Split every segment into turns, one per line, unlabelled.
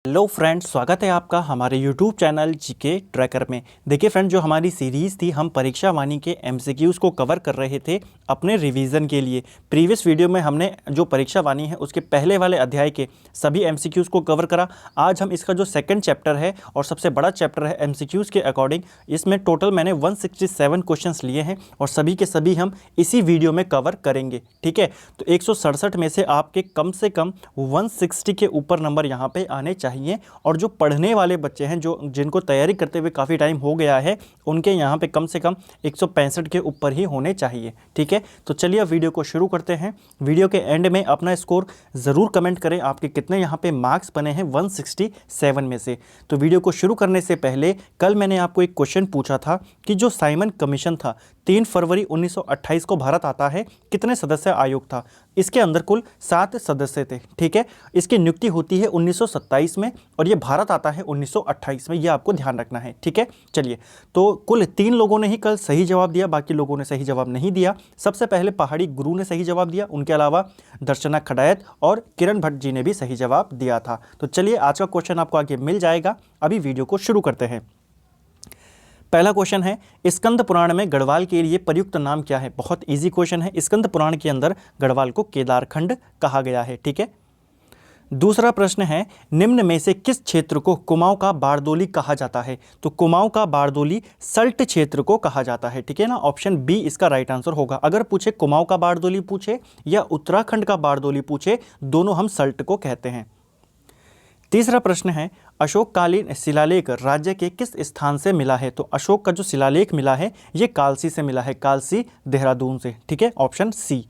Hello friends, स्वागत है आपका हमारे यूट्यूब चैनल जीके ट्रैकर में। देखिए फ्रेंड, जो हमारी सीरीज़ थी हम परीक्षा वाणी के एमसीक्यूज़ को कवर कर रहे थे अपने रिवीजन के लिए। प्रीवियस वीडियो में हमने जो परीक्षा वाणी है उसके पहले वाले अध्याय के सभी एमसीक्यूज़ को कवर करा। आज हम इसका जो सेकंड चैप्टर है और सबसे बड़ा चैप्टर है एमसीक्यूज़ के अकॉर्डिंग, इसमें टोटल मैंने 167 क्वेश्चंस लिए हैं और सभी के सभी हम इसी वीडियो में कवर करेंगे। ठीक है, तो 167 में से आपके कम से कम 160 के ऊपर नंबर यहाँ पे आने चाहिए। और जो पढ़ने वाले बच्चे हैं, जो जिनको तैयारी करते हुए काफ़ी टाइम हो गया है, उनके यहाँ पे कम से कम 165 के ऊपर ही होने चाहिए। ठीक है, तो चलिए अब वीडियो को शुरू करते हैं। वीडियो के एंड में अपना स्कोर ज़रूर कमेंट करें, आपके कितने यहाँ पे मार्क्स बने हैं 167 में से। तो वीडियो को शुरू करने से पहले कल मैंने आपको एक क्वेश्चन पूछा था कि जो साइमन कमीशन था 3 फरवरी 1928 को भारत आता है, कितने सदस्य आयोग था? इसके अंदर कुल 7 सदस्य थे। ठीक है, इसकी नियुक्ति होती है 1927 में और ये भारत आता है 1928 में, ये आपको ध्यान रखना है। ठीक है, चलिए, तो कुल 3 लोगों ने ही कल सही जवाब दिया, बाकी लोगों ने सही जवाब नहीं दिया। सबसे पहले पहाड़ी गुरु ने सही जवाब दिया, उनके अलावा दर्शना खड़ायत और किरण भट्ट जी ने भी सही जवाब दिया था। तो चलिए, आज का क्वेश्चन आपको आगे मिल जाएगा। अभी वीडियो को शुरू करते हैं। पहला क्वेश्चन है, स्कंद पुराण में गढ़वाल के लिए प्रयुक्त नाम क्या है? बहुत इजी क्वेश्चन है। स्कंद पुराण के अंदर गढ़वाल को केदारखंड कहा गया है। ठीक है, दूसरा प्रश्न है, निम्न में से किस क्षेत्र को कुमाऊं का बारदोली कहा जाता है? तो कुमाऊं का बारदोली सल्ट क्षेत्र को कहा जाता है। ठीक है ना, ऑप्शन बी इसका राइट आंसर होगा। अगर पूछे कुमाऊं का बारदोली पूछे या उत्तराखंड का बारदोली पूछे, दोनों हम सल्ट को कहते हैं। तीसरा प्रश्न है, अशोककालीन शिलालेख राज्य के किस स्थान से मिला है? तो अशोक का जो शिलालेख मिला है ये कालसी से मिला है, कालसी देहरादून से। ठीक है, ऑप्शन सी।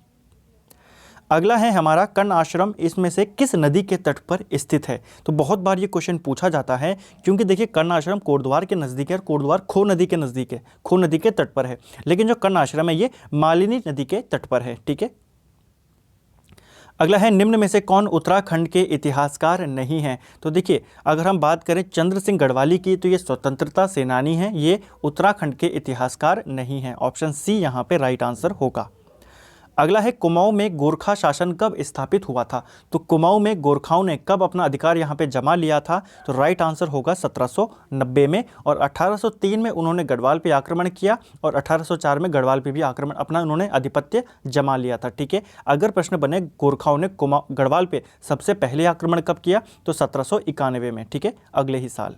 अगला है हमारा कर्ण आश्रम इसमें से किस नदी के तट पर स्थित है? तो बहुत बार ये क्वेश्चन पूछा जाता है, क्योंकि देखिए कर्ण आश्रम कोटद्वार के नज़दीक है और कोटद्वार खो नदी के नज़दीक है, खो नदी के तट पर है। लेकिन जो कर्ण आश्रम है ये मालिनी नदी के तट पर है। ठीक है, अगला है, निम्न में से कौन उत्तराखंड के इतिहासकार नहीं हैं? तो देखिए, अगर हम बात करें चंद्र सिंह गढ़वाली की, तो ये स्वतंत्रता सेनानी हैं, ये उत्तराखंड के इतिहासकार नहीं हैं। ऑप्शन सी यहाँ पे राइट आंसर होगा। अगला है, कुमाऊं में गोरखा शासन कब स्थापित हुआ था? तो कुमाऊं में गोरखाओं ने कब अपना अधिकार यहाँ पे जमा लिया था? तो राइट आंसर होगा 1790 में, और 1803 में उन्होंने गढ़वाल पे आक्रमण किया और 1804 में गढ़वाल पे भी आक्रमण अपना उन्होंने आधिपत्य जमा लिया था। ठीक है, अगर प्रश्न बने गोरखाओं ने गढ़वाल पे सबसे पहले आक्रमण कब किया, तो 1791 में। ठीक है, अगले ही साल।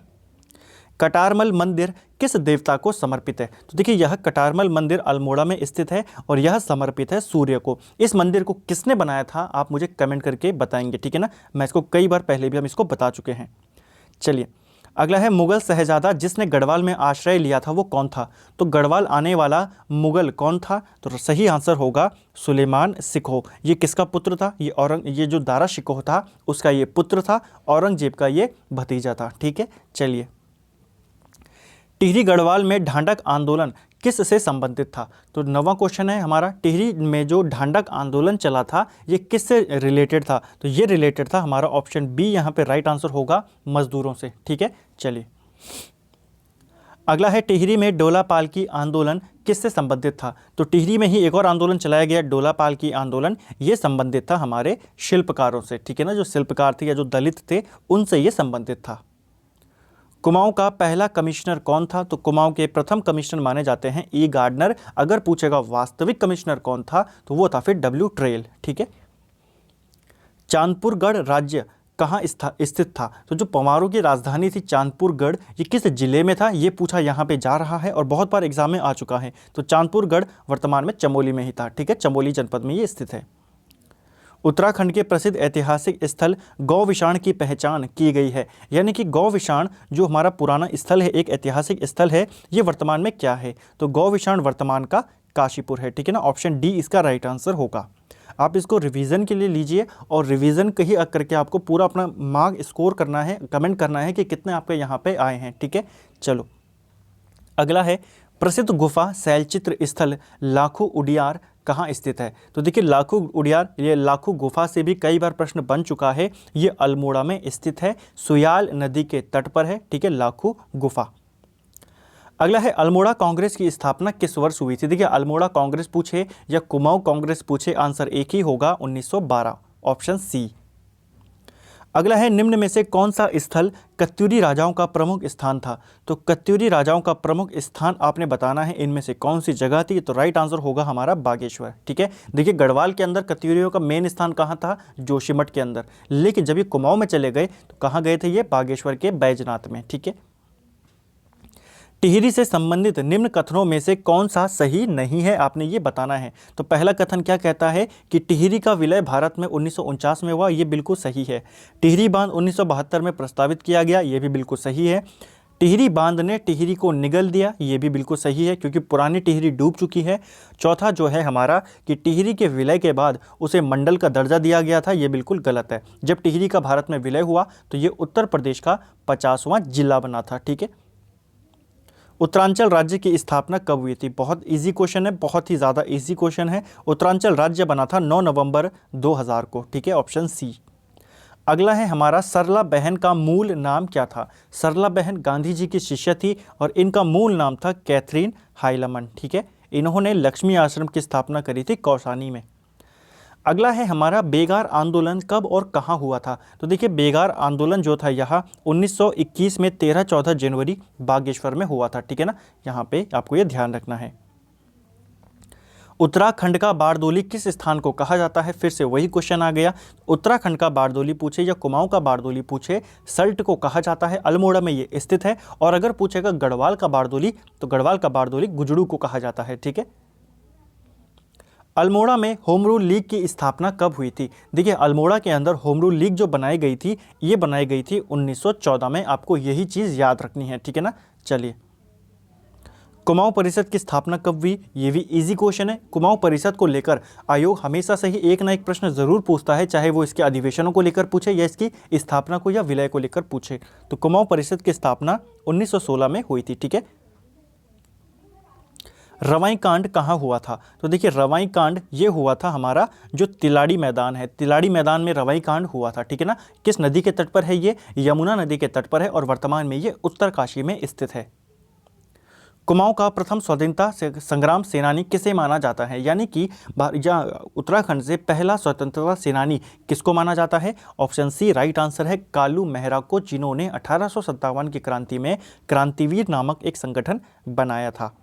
कटारमल मंदिर किस देवता को समर्पित है? तो देखिए, यह कटारमल मंदिर अल्मोड़ा में स्थित है और यह समर्पित है सूर्य को। इस मंदिर को किसने बनाया था, आप मुझे कमेंट करके बताएंगे। ठीक है ना, मैं इसको कई बार पहले भी हम इसको बता चुके हैं। चलिए, अगला है, मुगल शहजादा जिसने गढ़वाल में आश्रय लिया था वो कौन था? तो गढ़वाल आने वाला मुगल कौन था? तो सही आंसर होगा सुलेमान सिकोह। ये किसका पुत्र था? ये जो दारा शिकोह था उसका ये पुत्र था, औरंगजेब का ये भतीजा था। ठीक है, चलिए, टिहरी गढ़वाल में ढांढक आंदोलन किस से संबंधित था? तो नवा क्वेश्चन है हमारा, टिहरी में जो ढांढक आंदोलन चला था ये किस से रिलेटेड था? तो ये रिलेटेड था, हमारा ऑप्शन बी यहाँ पे राइट आंसर होगा, मजदूरों से। ठीक है, चलिए, अगला है, टिहरी में डोला पालकी आंदोलन किससे संबंधित था? तो टिहरी में ही एक और आंदोलन चलाया गया, डोला पालकी आंदोलन, ये संबंधित था हमारे शिल्पकारों से। ठीक है ना, जो शिल्पकार थे या जो दलित थे उनसे ये संबंधित था। कुमाऊं का पहला कमिश्नर कौन था? तो कुमाऊं के प्रथम कमिश्नर माने जाते हैं ई गार्डनर। अगर पूछेगा वास्तविक कमिश्नर कौन था, तो वो था फिर डब्ल्यू ट्रेल। ठीक है, चांदपुरगढ़ राज्य कहाँ स्थित था? तो जो पंवारों की राजधानी थी चांदपुरगढ़, ये किस जिले में था, ये पूछा यहाँ पे जा रहा है और बहुत बार एग्जाम में आ चुका है। तो चांदपुरगढ़ वर्तमान में चमोली में ही था। ठीक है, चमोली जनपद में ये स्थित है। उत्तराखंड के प्रसिद्ध ऐतिहासिक स्थल गौविशाण की पहचान की गई है, यानी कि गौविशाण जो हमारा पुराना स्थल है, एक ऐतिहासिक स्थल है, ये वर्तमान में क्या है? तो गौविशाण वर्तमान का काशीपुर है। ठीक है ना, ऑप्शन डी इसका राइट आंसर होगा। आप इसको रिवीजन के लिए लीजिए और रिवीजन कहीं करके आपको पूरा अपना मार्क स्कोर करना है, कमेंट करना है कि कितने आपके यहाँ पे आए हैं। ठीक है, चलो, अगला है, प्रसिद्ध गुफा शैलचित्र स्थल लाखू उडियार कहाँ स्थित है? तो देखिए, लाखू उडियार, ये लाखू गुफा से भी कई बार प्रश्न बन चुका है, ये अल्मोड़ा में स्थित है, सुयाल नदी के तट पर है। ठीक है, लाखू गुफा। अगला है, अल्मोड़ा कांग्रेस की स्थापना किस वर्ष हुई थी? देखिए, अल्मोड़ा कांग्रेस पूछे या कुमाऊं कांग्रेस पूछे, आंसर एक ही होगा, 1912, ऑप्शन सी। अगला है निम्न में से कौन सा स्थल कत्यूरी राजाओं का प्रमुख स्थान था। तो कत्यूरी राजाओं का प्रमुख स्थान आपने बताना है इनमें से कौन सी जगह थी। तो राइट आंसर होगा हमारा बागेश्वर। ठीक है, देखिए गढ़वाल के अंदर कत्यूरियों का मेन स्थान कहाँ था, जोशीमठ के अंदर, लेकिन जब ये कुमाऊं में चले गए तो कहाँ गए थे, ये बागेश्वर के बैजनाथ में। ठीक है, टिहरी से संबंधित निम्न कथनों में से कौन सा सही नहीं है, आपने ये बताना है। तो पहला कथन क्या कहता है कि टिहरी का विलय भारत में 1949 में हुआ, ये बिल्कुल सही है। टिहरी बांध 1972 में प्रस्तावित किया गया, ये भी बिल्कुल सही है। टिहरी बांध ने टिहरी को निगल दिया, ये भी बिल्कुल सही है क्योंकि पुरानी टिहरी डूब चुकी है। चौथा जो है हमारा कि टिहरी के विलय के बाद उसे मंडल का दर्जा दिया गया था, ये बिल्कुल गलत है। जब टिहरी का भारत में विलय हुआ तो ये उत्तर प्रदेश का 50वां जिला बना था। ठीक है, उत्तरांचल राज्य की स्थापना कब हुई थी। बहुत इजी क्वेश्चन है, बहुत ही ज़्यादा इजी क्वेश्चन है। उत्तरांचल राज्य बना था 9 नवंबर 2000 को। ठीक है, ऑप्शन सी। अगला है हमारा सरला बहन का मूल नाम क्या था। सरला बहन गांधी जी की शिष्य थी और इनका मूल नाम था कैथरीन हाइलमन। ठीक है, इन्होंने लक्ष्मी आश्रम की स्थापना करी थी कौसानी में। अगला है हमारा बेगार आंदोलन कब और कहाँ हुआ था। तो देखिए बेगार आंदोलन जो था यहाँ 1921 में 13-14 जनवरी बागेश्वर में हुआ था। ठीक है ना, यहाँ पे आपको ये ध्यान रखना है। उत्तराखंड का बारदोली किस स्थान को कहा जाता है, फिर से वही क्वेश्चन आ गया। उत्तराखंड का बारदोली पूछे या कुमाऊं का बारदोली पूछे, सल्ट को कहा जाता है, अल्मोड़ा में ये स्थित है। और अगर पूछेगा गढ़वाल का बारदोली तो गढ़वाल का बारदोली गुजड़ू को कहा जाता है। ठीक है, अल्मोड़ा में होम रूल लीग की स्थापना कब हुई थी। देखिए अल्मोड़ा के अंदर होम रूल लीग जो बनाई गई थी, ये बनाई गई थी 1914 में। आपको यही चीज़ याद रखनी है। ठीक है ना, चलिए कुमाऊं परिषद की स्थापना कब हुई, ये भी इजी क्वेश्चन है। कुमाऊं परिषद को लेकर आयोग हमेशा से ही एक ना एक प्रश्न जरूर पूछता है, चाहे वो इसके अधिवेशनों को लेकर पूछे या इसकी स्थापना को या विलय को लेकर पूछे। तो कुमाऊं परिषद की स्थापना 1916 में हुई थी। ठीक है, रवाई कांड कहाँ हुआ था। तो देखिए रवाई कांड ये हुआ था हमारा जो तिलाड़ी मैदान है, तिलाड़ी मैदान में रवाई कांड हुआ था। ठीक है ना, किस नदी के तट पर है ये, यमुना नदी के तट पर है और वर्तमान में ये उत्तरकाशी में स्थित है। कुमाऊं का प्रथम स्वतंत्रता संग्राम सेनानी किसे माना जाता है, यानी कि उत्तराखंड से पहला स्वतंत्रता सेनानी किसको माना जाता है। ऑप्शन सी राइट आंसर है कालू मेहरा को, जिन्होंने 1857 की क्रांति में क्रांतिवीर नामक एक संगठन बनाया था।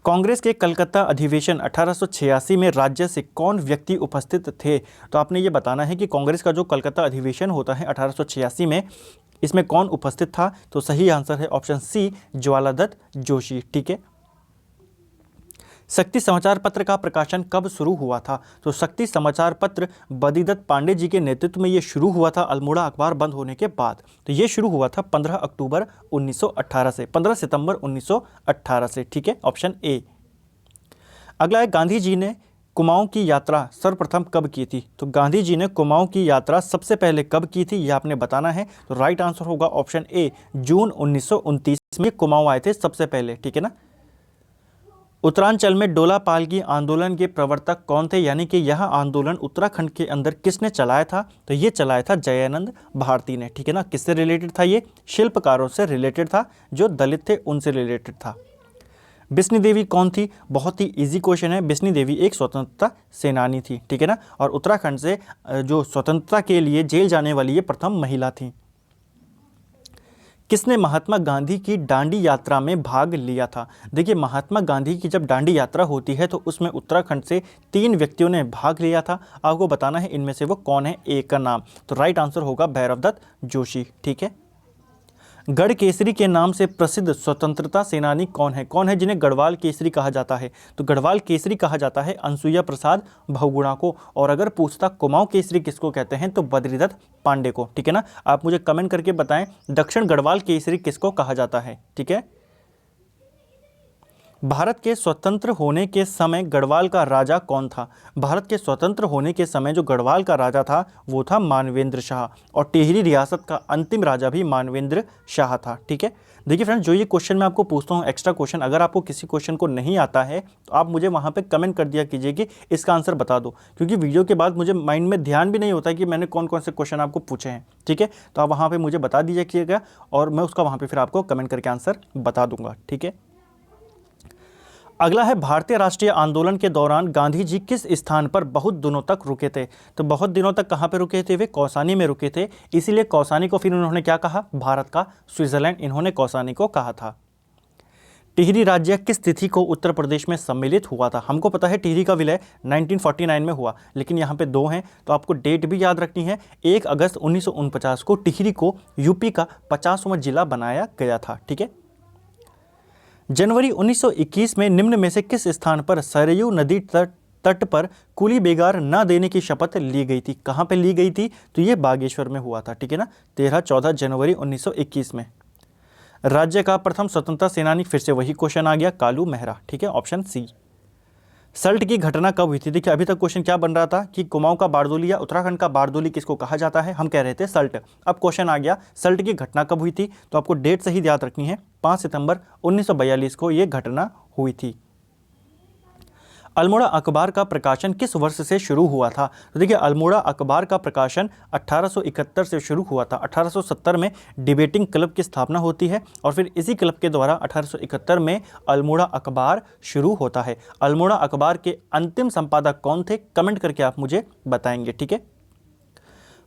कांग्रेस के कलकत्ता अधिवेशन 1886 में राज्य से कौन व्यक्ति उपस्थित थे। तो आपने ये बताना है कि कांग्रेस का जो कलकत्ता अधिवेशन होता है 1886 में, इसमें कौन उपस्थित था। तो सही आंसर है ऑप्शन सी ज्वालादत्त जोशी। ठीक है, शक्ति समाचार पत्र का प्रकाशन कब शुरू हुआ था। तो शक्ति समाचार पत्र बद्रीदत्त पांडे जी के नेतृत्व में ये शुरू हुआ था अल्मोड़ा अखबार बंद होने के बाद। तो ये शुरू हुआ था 15 अक्टूबर 1918 से, 15 सितंबर 1918 से। ठीक है, ऑप्शन ए। अगला है गांधी जी ने कुमाऊं की यात्रा सर्वप्रथम कब की थी। तो गांधी जी ने कुमाऊं की यात्रा सबसे पहले कब की थी, ये आपने बताना है। तो राइट आंसर होगा ऑप्शन ए, जून 1929 में कुमाऊं आए थे सबसे पहले। ठीक है ना, उत्तरांचल में डोला पालकी आंदोलन के प्रवर्तक कौन थे, यानी कि यह आंदोलन उत्तराखंड के अंदर किसने चलाया था। तो ये चलाया था जयानंद भारती ने। ठीक है ना, किससे रिलेटेड था, ये शिल्पकारों से रिलेटेड था, जो दलित थे उनसे रिलेटेड था। बिस्नी देवी कौन थी, बहुत ही इजी क्वेश्चन है। बिस्नी देवी एक स्वतंत्रता सेनानी थी। ठीक है ना, और उत्तराखंड से जो स्वतंत्रता के लिए जेल जाने वाली ये प्रथम महिला थी। किसने महात्मा गांधी की डांडी यात्रा में भाग लिया था। देखिए महात्मा गांधी की जब डांडी यात्रा होती है तो उसमें उत्तराखंड से 3 व्यक्तियों ने भाग लिया था। आपको बताना है इनमें से वो कौन है, एक का नाम। तो राइट आंसर होगा भैरवदत्त जोशी। ठीक है, गढ़ केसरी के नाम से प्रसिद्ध स्वतंत्रता सेनानी कौन है जिन्हें गढ़वाल केसरी कहा जाता है। तो गढ़वाल केसरी कहा जाता है अनसुईया प्रसाद बहुगुणा को। और अगर पूछता कुमाऊं केसरी किसको कहते हैं तो बद्रीदत्त पांडे को। ठीक है ना, आप मुझे कमेंट करके बताएं दक्षिण गढ़वाल केसरी किसको कहा जाता है। ठीक है, भारत के स्वतंत्र होने के समय गढ़वाल का राजा कौन था। भारत के स्वतंत्र होने के समय जो गढ़वाल का राजा था वो था मानवेंद्र शाह, और टिहरी रियासत का अंतिम राजा भी मानवेंद्र शाह था। ठीक है, देखिए फ्रेंड्स, जो ये क्वेश्चन मैं आपको पूछता हूँ एक्स्ट्रा क्वेश्चन, अगर आपको किसी क्वेश्चन को नहीं आता है तो आप मुझे वहाँ पे कमेंट कर दिया कीजिए कि इसका आंसर बता दो, क्योंकि वीडियो के बाद मुझे माइंड में ध्यान भी नहीं होता है कि मैंने कौन कौन से क्वेश्चन आपको पूछे हैं। ठीक है, तो आप वहाँ पर मुझे बता दीजिएगा और मैं उसका वहाँ पर फिर आपको कमेंट करके आंसर बता दूंगा। ठीक है, अगला है भारतीय राष्ट्रीय आंदोलन के दौरान गांधी जी किस स्थान पर बहुत दिनों तक रुके थे। तो बहुत दिनों तक कहाँ पे रुके थे, वे कौसानी में रुके थे। इसीलिए कौसानी को फिर उन्होंने क्या कहा, भारत का स्विट्जरलैंड इन्होंने कौसानी को कहा था। टिहरी राज्य किस तिथि को उत्तर प्रदेश में सम्मिलित हुआ था। हमको पता है टिहरी का विलय 1949 में हुआ, लेकिन यहाँ पे दो हैं तो आपको डेट भी याद रखनी है। 1 अगस्त 1949 को टिहरी को यूपी का 50वां जिला बनाया गया था। ठीक है। जनवरी 1921 में निम्न में से किस स्थान पर सरयू नदी तट पर कुली बेगार न देने की शपथ ली गई थी। कहाँ पे ली गई थी, तो ये बागेश्वर में हुआ था। ठीक है ना, 13-14 जनवरी 1921 में। राज्य का प्रथम स्वतंत्रता सेनानी, फिर से वही क्वेश्चन आ गया, कालू मेहरा। ठीक है, ऑप्शन सी। सल्ट की घटना कब हुई थी। देखिए अभी तक क्वेश्चन क्या बन रहा था कि कुमाऊं का बारदोली या उत्तराखंड का बारदोली किसको कहा जाता है, हम कह रहे थे सल्ट। अब क्वेश्चन आ गया सल्ट की घटना कब हुई थी, तो आपको डेट सही याद रखनी है। 5 सितंबर 1942 को यह घटना हुई थी। अल्मोड़ा अखबार का प्रकाशन किस वर्ष से शुरू हुआ था। तो देखिए अल्मोड़ा अखबार का प्रकाशन 1871 से शुरू हुआ था। 1870 में डिबेटिंग क्लब की स्थापना होती है और फिर इसी क्लब के द्वारा 1871 में अल्मोड़ा अखबार शुरू होता है। अल्मोड़ा अखबार के अंतिम संपादक कौन थे, कमेंट करके आप मुझे बताएंगे। ठीक है।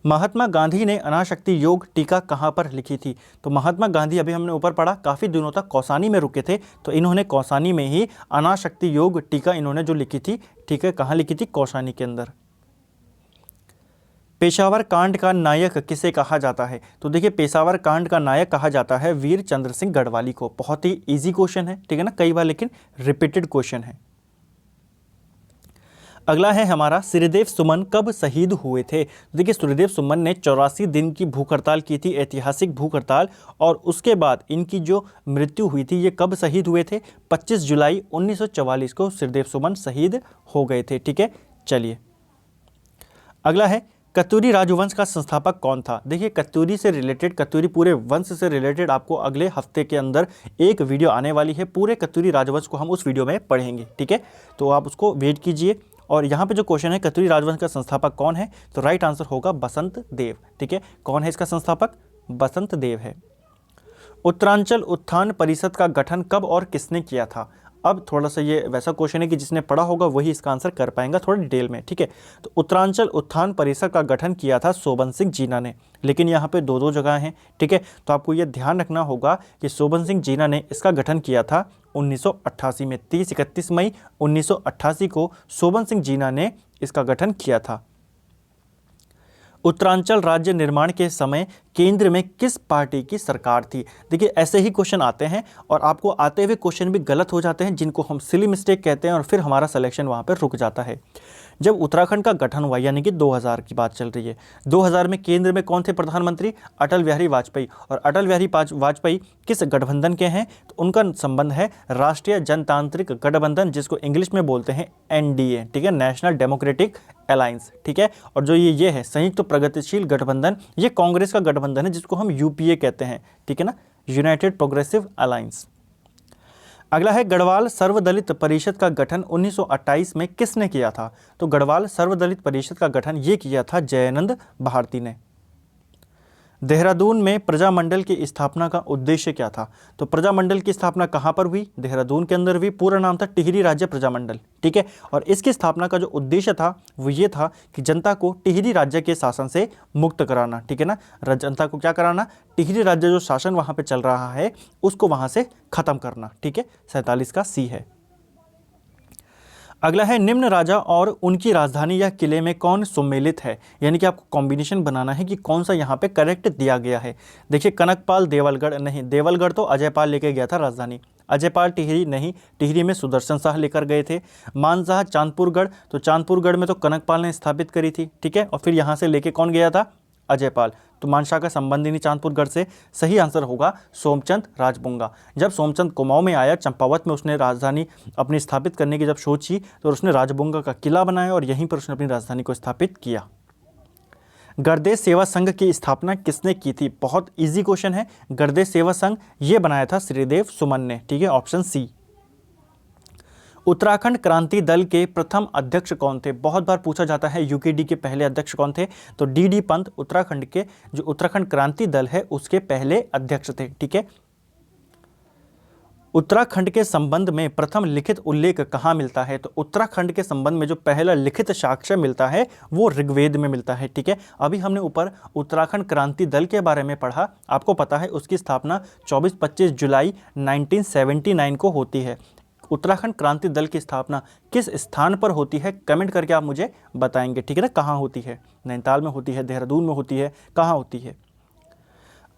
महात्मा गांधी ने अनाशक्ति योग टीका कहाँ पर लिखी थी। तो महात्मा गांधी, अभी हमने ऊपर पढ़ा, काफ़ी दिनों तक कौसानी में रुके थे, तो इन्होंने कौसानी में ही अनाशक्ति योग टीका इन्होंने जो लिखी थी। ठीक है, कहाँ लिखी थी, कौसानी के अंदर। पेशावर कांड का नायक किसे कहा जाता है। तो देखिए पेशावर कांड का नायक कहा जाता है वीर चंद्र सिंह गढ़वाली को। बहुत ही ईजी क्वेश्चन है, ठीक है ना, कई बार लेकिन रिपीटेड क्वेश्चन है। अगला है हमारा सूर्यदेव सुमन कब शहीद हुए थे। देखिए सूर्यदेव सुमन ने 84 दिन की भूख हड़ताल की थी, ऐतिहासिक भूख हड़ताल, और उसके बाद इनकी जो मृत्यु हुई थी, ये कब शहीद हुए थे, 25 जुलाई 1944 को सूर्यदेव सुमन शहीद हो गए थे। ठीक है, चलिए अगला है कत्यूरी राजवंश का संस्थापक कौन था। देखिए कत्यूरी से रिलेटेड, कत्यूरी पूरे वंश से रिलेटेड आपको अगले हफ्ते के अंदर एक वीडियो आने वाली है। पूरे कत्यूरी राजवंश को हम उस वीडियो में पढ़ेंगे। ठीक है, तो आप उसको वेट कीजिए। और यहाँ पे जो क्वेश्चन है कत्यूरी राजवंश का संस्थापक कौन है, तो राइट आंसर होगा बसंत देव। ठीक है, कौन है इसका संस्थापक, बसंत देव है। उत्तरांचल उत्थान परिषद का गठन कब और किसने किया था। अब थोड़ा सा ये वैसा क्वेश्चन है कि जिसने पढ़ा होगा वही इसका आंसर कर पाएगा थोड़ा डिटेल में। ठीक है, तो उत्तरांचल उत्थान परिषद का गठन किया था शोभन सिंह जीना ने, लेकिन यहाँ पे दो जगह हैं। ठीक है, तो आपको ये ध्यान रखना होगा कि शोभन सिंह जीना ने इसका गठन किया था 1988 में। 30-31 मई 1988 को शोभन सिंह जीना ने इसका गठन किया था। उत्तरांचल राज्य निर्माण के समय केंद्र में किस पार्टी की सरकार थी। देखिए ऐसे ही क्वेश्चन आते हैं और आपको आते हुए क्वेश्चन भी गलत हो जाते हैं, जिनको हम सिली मिस्टेक कहते हैं, और फिर हमारा सिलेक्शन वहाँ पर रुक जाता है। जब उत्तराखंड का गठन हुआ, यानी कि 2000 की बात चल रही है, 2000 में केंद्र में कौन थे प्रधानमंत्री, अटल बिहारी वाजपेयी। और अटल बिहारी वाजपेयी किस गठबंधन के हैं, तो उनका संबंध है राष्ट्रीय जनतांत्रिक गठबंधन, जिसको इंग्लिश में बोलते हैं एनडीए। ठीक है, नेशनल डेमोक्रेटिक अलायंस। ठीक है, और जो ये है संयुक्त प्रगतिशील गठबंधन, ये कांग्रेस का गठबंधन है, जिसको हम यूपीए कहते हैं। ठीक है ना, यूनाइटेड प्रोग्रेसिव अलायंस। अगला है गढ़वाल सर्वदलित परिषद का गठन 1928 में किसने किया था। तो गढ़वाल सर्वदलित परिषद का गठन ये किया था जयानंद भारती ने। देहरादून में प्रजामंडल की स्थापना का उद्देश्य क्या था। तो प्रजामंडल की स्थापना कहाँ पर हुई, देहरादून के अंदर हुई। पूरा नाम था टिहरी राज्य प्रजामंडल। ठीक है, और इसकी स्थापना का जो उद्देश्य था वो ये था कि जनता को टिहरी राज्य के शासन से मुक्त कराना। ठीक है ना, जनता को क्या कराना, टिहरी राज्य जो शासन वहाँ पे चल रहा है उसको वहाँ से खत्म करना। ठीक है, 47 का सी है। अगला है निम्न राजा और उनकी राजधानी या किले में कौन सम्मिलित है, यानी कि आपको कॉम्बिनेशन बनाना है कि कौन सा यहाँ पे करेक्ट दिया गया है। देखिए कनकपाल देवलगढ़ नहीं, देवलगढ़ तो अजयपाल लेके गया था राजधानी। अजयपाल टिहरी नहीं, टिहरी में सुदर्शन शाह लेकर गए थे। मानसाह चांदपुरगढ़, तो चांदपुरगढ़ में तो कनकपाल ने स्थापित करी थी। ठीक है, और फिर यहाँ से लेके कौन गया था, अजयपाल। तो मानशाह का संबंध ही नहीं चांदपुरगढ़ से। सही आंसर होगा सोमचंद राजबुंगा। जब सोमचंद कुमाऊं में आया, चंपावत में उसने राजधानी अपनी स्थापित करने की जब सोची, तो उसने राजबुंगा का किला बनाया और यहीं पर उसने अपनी राजधानी को स्थापित किया। गरदेश सेवा संघ की स्थापना किसने की थी। बहुत इजी क्वेश्चन है। गरदेश सेवा संघ ये बनाया था श्रीदेव सुमन ने। ठीक है, ऑप्शन सी। उत्तराखंड क्रांति दल के प्रथम अध्यक्ष कौन थे। बहुत बार पूछा जाता है यूकेडी के पहले अध्यक्ष कौन थे, तो डी पंत उत्तराखंड के जो उत्तराखंड क्रांति दल है उसके पहले अध्यक्ष थे। ठीक है, उत्तराखंड के संबंध में प्रथम लिखित उल्लेख कहाँ मिलता है? तो उत्तराखंड के संबंध में जो पहला लिखित साक्ष्य मिलता है वो ऋग्वेद में मिलता है। ठीक है, अभी हमने ऊपर उत्तराखंड क्रांति दल के बारे में पढ़ा, आपको पता है उसकी स्थापना 24-25 जुलाई 1979 को होती है। उत्तराखंड क्रांति दल की स्थापना किस स्थान पर होती है, कमेंट करके आप मुझे बताएंगे। ठीक है ना, कहाँ होती है? नैनीताल में होती है, देहरादून में होती है, कहाँ होती है?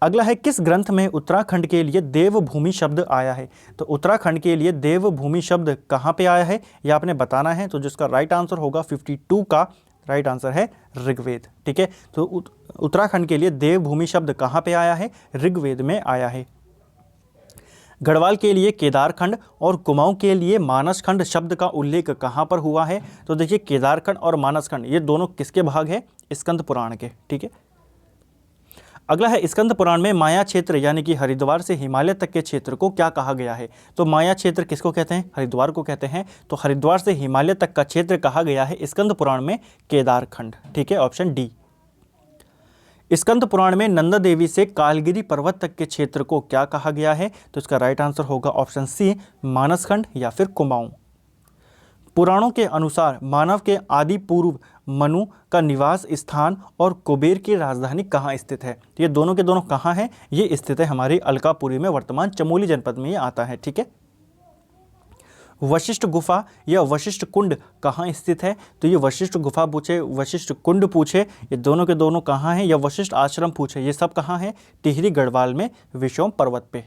अगला है, किस ग्रंथ में उत्तराखंड के लिए देवभूमि शब्द आया है? तो उत्तराखंड के लिए देवभूमि शब्द कहाँ पे आया है ये आपने बताना है। तो जिसका राइट आंसर होगा 52 का राइट आंसर है ऋग्वेद। ठीक है, तो उत्तराखंड के लिए देवभूमि शब्द कहाँ पे आया है? ऋग्वेद में आया है। गढ़वाल के लिए केदारखंड और कुमाऊं के लिए मानसखंड शब्द का उल्लेख कहाँ पर हुआ है? तो देखिए, केदारखंड और मानसखंड ये दोनों किसके भाग है? स्कंद पुराण के। ठीक है, अगला है, स्कंद पुराण में माया क्षेत्र यानी कि हरिद्वार से हिमालय तक के क्षेत्र को क्या कहा गया है? तो माया क्षेत्र किसको कहते हैं? हरिद्वार को कहते हैं। तो हरिद्वार से हिमालय तक का क्षेत्र कहा गया है स्कंद पुराण में केदारखंड। ठीक है, ऑप्शन डी। स्कंद पुराण में नंदा देवी से कालगिरी पर्वत तक के क्षेत्र को क्या कहा गया है? तो इसका राइट आंसर होगा ऑप्शन सी, मानसखंड या फिर कुमाऊं। पुराणों के अनुसार मानव के आदि पूर्व मनु का निवास स्थान और कुबेर की राजधानी कहाँ स्थित है? ये दोनों के दोनों कहाँ हैं? ये स्थित है हमारी अलकापुरी में, वर्तमान चमोली जनपद में ये आता है। ठीक है, वशिष्ठ गुफा या वशिष्ठ कुंड कहाँ स्थित है? तो ये वशिष्ठ गुफा पूछे, वशिष्ठ कुंड पूछे, ये दोनों के दोनों कहाँ हैं? या वशिष्ठ आश्रम पूछे, ये सब कहाँ हैं? टिहरी गढ़वाल में विषोम पर्वत पे।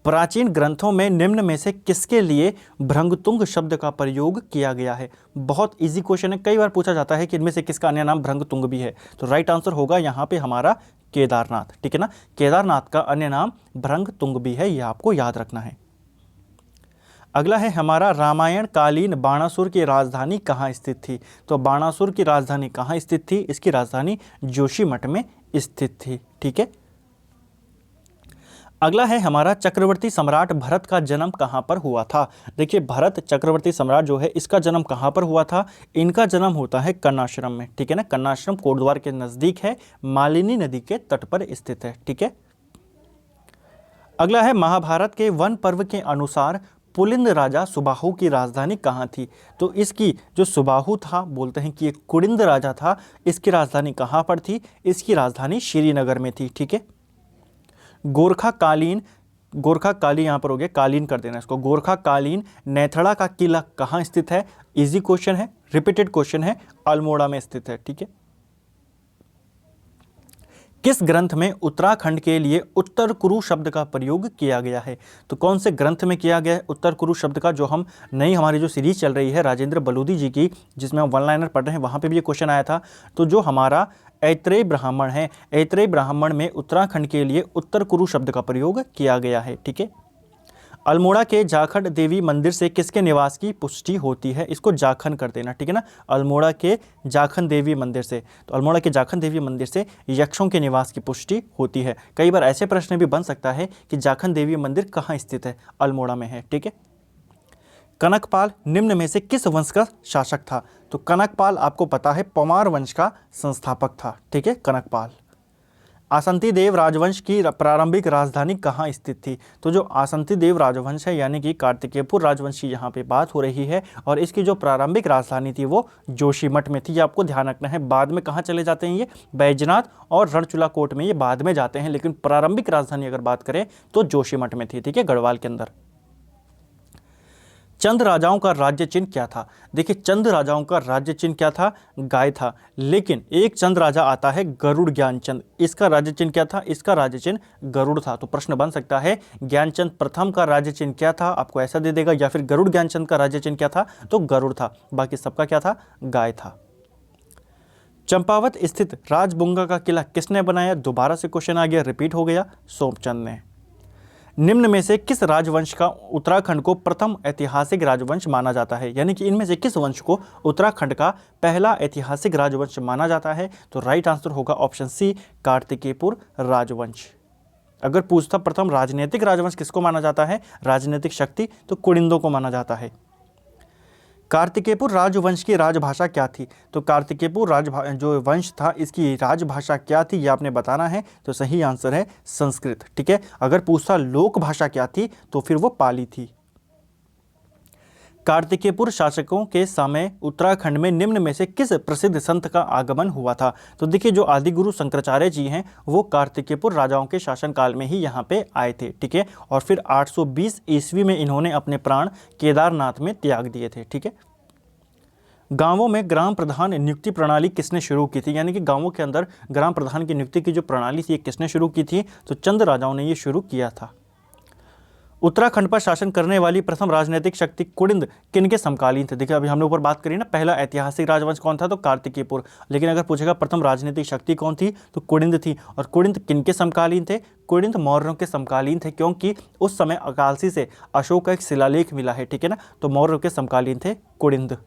प्राचीन ग्रंथों में निम्न में से किसके लिए भृंगतुंग शब्द का प्रयोग किया गया है? बहुत इजी क्वेश्चन है, कई बार पूछा जाता है कि इनमें से किसका अन्य नाम भृंगतुंग भी है। तो राइट आंसर होगा यहाँ पे हमारा केदारनाथ। ठीक है ना, केदारनाथ का अन्य नाम भृंगतुंग भी है, यह आपको याद रखना है। अगला है हमारा, रामायण कालीन बाणासुर की राजधानी कहाँ स्थित थी? तो बाणासुर की राजधानी कहाँ स्थित थी? इसकी राजधानी जोशीमठ में स्थित थी। ठीक है, अगला है हमारा, चक्रवर्ती सम्राट भरत का जन्म कहाँ पर हुआ था? देखिए, भरत चक्रवर्ती सम्राट जो है इसका जन्म कहाँ पर हुआ था? इनका जन्म होता है कन्नाश्रम में। ठीक है ना, कन्नाश्रम कोटद्वार के नज़दीक है, मालिनी नदी के तट पर स्थित है। ठीक है, अगला है, महाभारत के वन पर्व के अनुसार पुलिंद राजा सुबाहु की राजधानी कहाँ थी? तो इसकी जो सुबाहु था, बोलते हैं कि ये कुलिंद राजा था, इसकी राजधानी कहाँ पर थी? इसकी राजधानी श्रीनगर में थी। ठीक है, गोरखा कालीन यहाँ पर हो गया, कालीन कर देना इसको, गोरखा कालीन नेथड़ा का किला कहाँ स्थित है? इजी क्वेश्चन है, रिपीटेड क्वेश्चन है, अल्मोड़ा में स्थित है। ठीक है, किस ग्रंथ में उत्तराखंड के लिए उत्तर कुरु शब्द का प्रयोग किया गया है? तो कौन से ग्रंथ में किया गया है उत्तर कुरु शब्द का? जो हम नई हमारी जो सीरीज चल रही है राजेंद्र बलूदी जी की, जिसमें हम वन लाइनर पढ़ रहे हैं, वहाँ पे भी ये क्वेश्चन आया था। तो जो हमारा ऐत्रेय ब्राह्मण है, ऐत्रेय ब्राह्मण में उत्तराखंड के लिए उत्तर कुरु शब्द का प्रयोग किया गया है। ठीक है, अल्मोड़ा के जाखड़ देवी मंदिर से किसके निवास की पुष्टि होती है? इसको जाखन कर देना। ठीक है ना, अल्मोड़ा के जाखन देवी मंदिर से, तो अल्मोड़ा के जाखन देवी मंदिर से यक्षों के निवास की पुष्टि होती है। कई बार ऐसे प्रश्न भी बन सकता है कि जाखन देवी मंदिर कहाँ स्थित है? अल्मोड़ा में है। ठीक है, कनकपाल निम्न में से किस वंश का शासक था? तो कनकपाल आपको पता है पौमार वंश का संस्थापक था। ठीक है, कनकपाल। आसंती देव राजवंश की प्रारंभिक राजधानी कहाँ स्थित थी? तो जो आसंती देव राजवंश है यानी कि कार्तिकेयपुर राजवंश की यहाँ पे बात हो रही है, और इसकी जो प्रारंभिक राजधानी थी वो जोशीमठ में थी। ये आपको ध्यान रखना है, बाद में कहाँ चले जाते हैं ये? बैजनाथ और रणचूला कोट में ये बाद में जाते हैं, लेकिन प्रारंभिक राजधानी अगर बात करें तो जोशीमठ में थी। ठीक है, गढ़वाल के अंदर। चंद राजाओं का राज्य चिन्ह क्या था? देखिए, चंद राजाओं का राज्य चिन्ह क्या था? गाय था। लेकिन एक चंद राजा आता है गरुड़ ज्ञानचंद, इसका राज्य चिन्ह क्या था? इसका राज्य चिन्ह गरुड़ था। तो प्रश्न बन सकता है ज्ञानचंद प्रथम का राज्य चिन्ह क्या था? आपको ऐसा दे देगा, या फिर गरुड़ ज्ञानचंद का राज्य चिन्ह क्या था? तो गरुड़ था, बाकी सबका क्या था? गाय था। चंपावत स्थित राजबुंगा का किला किसने बनाया? दोबारा से क्वेश्चन आ गया, रिपीट हो गया, सोमचंद ने। निम्न में से किस राजवंश का उत्तराखंड को प्रथम ऐतिहासिक राजवंश माना जाता है? यानी कि इनमें से किस वंश को उत्तराखंड का पहला ऐतिहासिक राजवंश माना जाता है? तो राइट आंसर होगा ऑप्शन सी, कार्तिकेयपुर राजवंश। अगर पूछता प्रथम राजनीतिक राजवंश किसको माना जाता है, राजनीतिक शक्ति, तो कुड़िंदों को माना जाता है। कार्तिकेयपुर राजवंश की राजभाषा क्या थी? तो कार्तिकेयपुर जो वंश था इसकी राजभाषा क्या थी ये आपने बताना है। तो सही आंसर है संस्कृत। ठीक है, अगर पूछता लोक भाषा क्या थी तो फिर वो पाली थी। कार्तिकेयपुर शासकों के समय उत्तराखंड में निम्न में से किस प्रसिद्ध संत का आगमन हुआ था? तो देखिए, जो आदिगुरु शंकराचार्य जी हैं वो कार्तिकेयपुर राजाओं के शासनकाल में ही यहाँ पे आए थे। ठीक है, और फिर 820 ईस्वी में इन्होंने अपने प्राण केदारनाथ में त्याग दिए थे। ठीक है, गांवों में ग्राम प्रधान नियुक्ति प्रणाली किसने शुरू की थी? यानी कि गांवों के अंदर ग्राम प्रधान की नियुक्ति की जो प्रणाली थी ये किसने शुरू की थी? तो चंद राजाओं ने ये शुरू किया था। उत्तराखंड पर शासन करने वाली प्रथम राजनीतिक शक्ति कुड़िंद किनके समकालीन थे? देखिए, अभी हमने ऊपर बात करी ना, पहला ऐतिहासिक राजवंश कौन था? तो कार्तिकेयपुर। लेकिन अगर पूछेगा प्रथम राजनीतिक शक्ति कौन थी तो कुड़िंद थी। और कुड़िंद किनके समकालीन थे? कुड़िंद मौर्यों के समकालीन थे, क्योंकि उस समय अकालसी से अशोक का एक शिलालेख मिला है। ठीक है ना, तो मौर्यों के समकालीन थे कुड़िंद।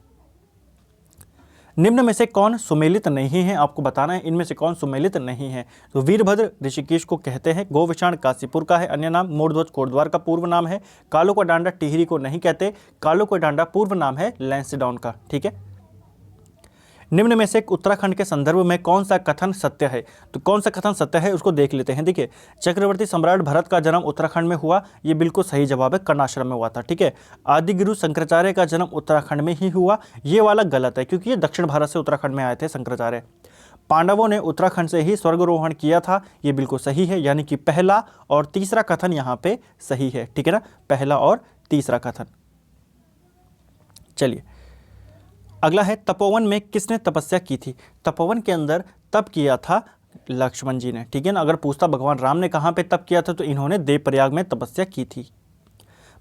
निम्न में से कौन सुमेलित नहीं है? आपको बताना है इनमें से कौन सुमेलित नहीं है। तो वीरभद्र ऋषिकेश को कहते हैं, गोविषाण काशीपुर का है अन्य नाम, मोरध्वज कोटद्वार का पूर्व नाम है, कालो का डांडा टिहरी को नहीं कहते, कालो का डांडा पूर्व नाम है लैंसडाउन का। ठीक है, निम्न में से उत्तराखंड के संदर्भ में कौन सा कथन सत्य है? तो कौन सा कथन सत्य है उसको देख लेते हैं। देखिए, चक्रवर्ती सम्राट भरत का जन्म उत्तराखंड में हुआ, ये बिल्कुल सही जवाब है, कर्णाश्रम में हुआ था। ठीक है, आदिगुरु शंकराचार्य का जन्म उत्तराखंड में ही हुआ, ये वाला गलत है क्योंकि ये दक्षिण भारत से उत्तराखंड में आए थे शंकराचार्य। पांडवों ने उत्तराखंड से ही स्वर्गारोहण किया था, ये बिल्कुल सही है, यानी कि पहला और तीसरा कथन यहाँ पे सही है। ठीक है ना, पहला और तीसरा कथन। चलिए, अगला है तपोवन में किसने तपस्या की थी? तपोवन के अंदर तप किया था लक्ष्मण जी ने। ठीक है ना, अगर पूछता भगवान राम ने कहाँ पे तप किया था तो इन्होंने देवप्रयाग में तपस्या की थी।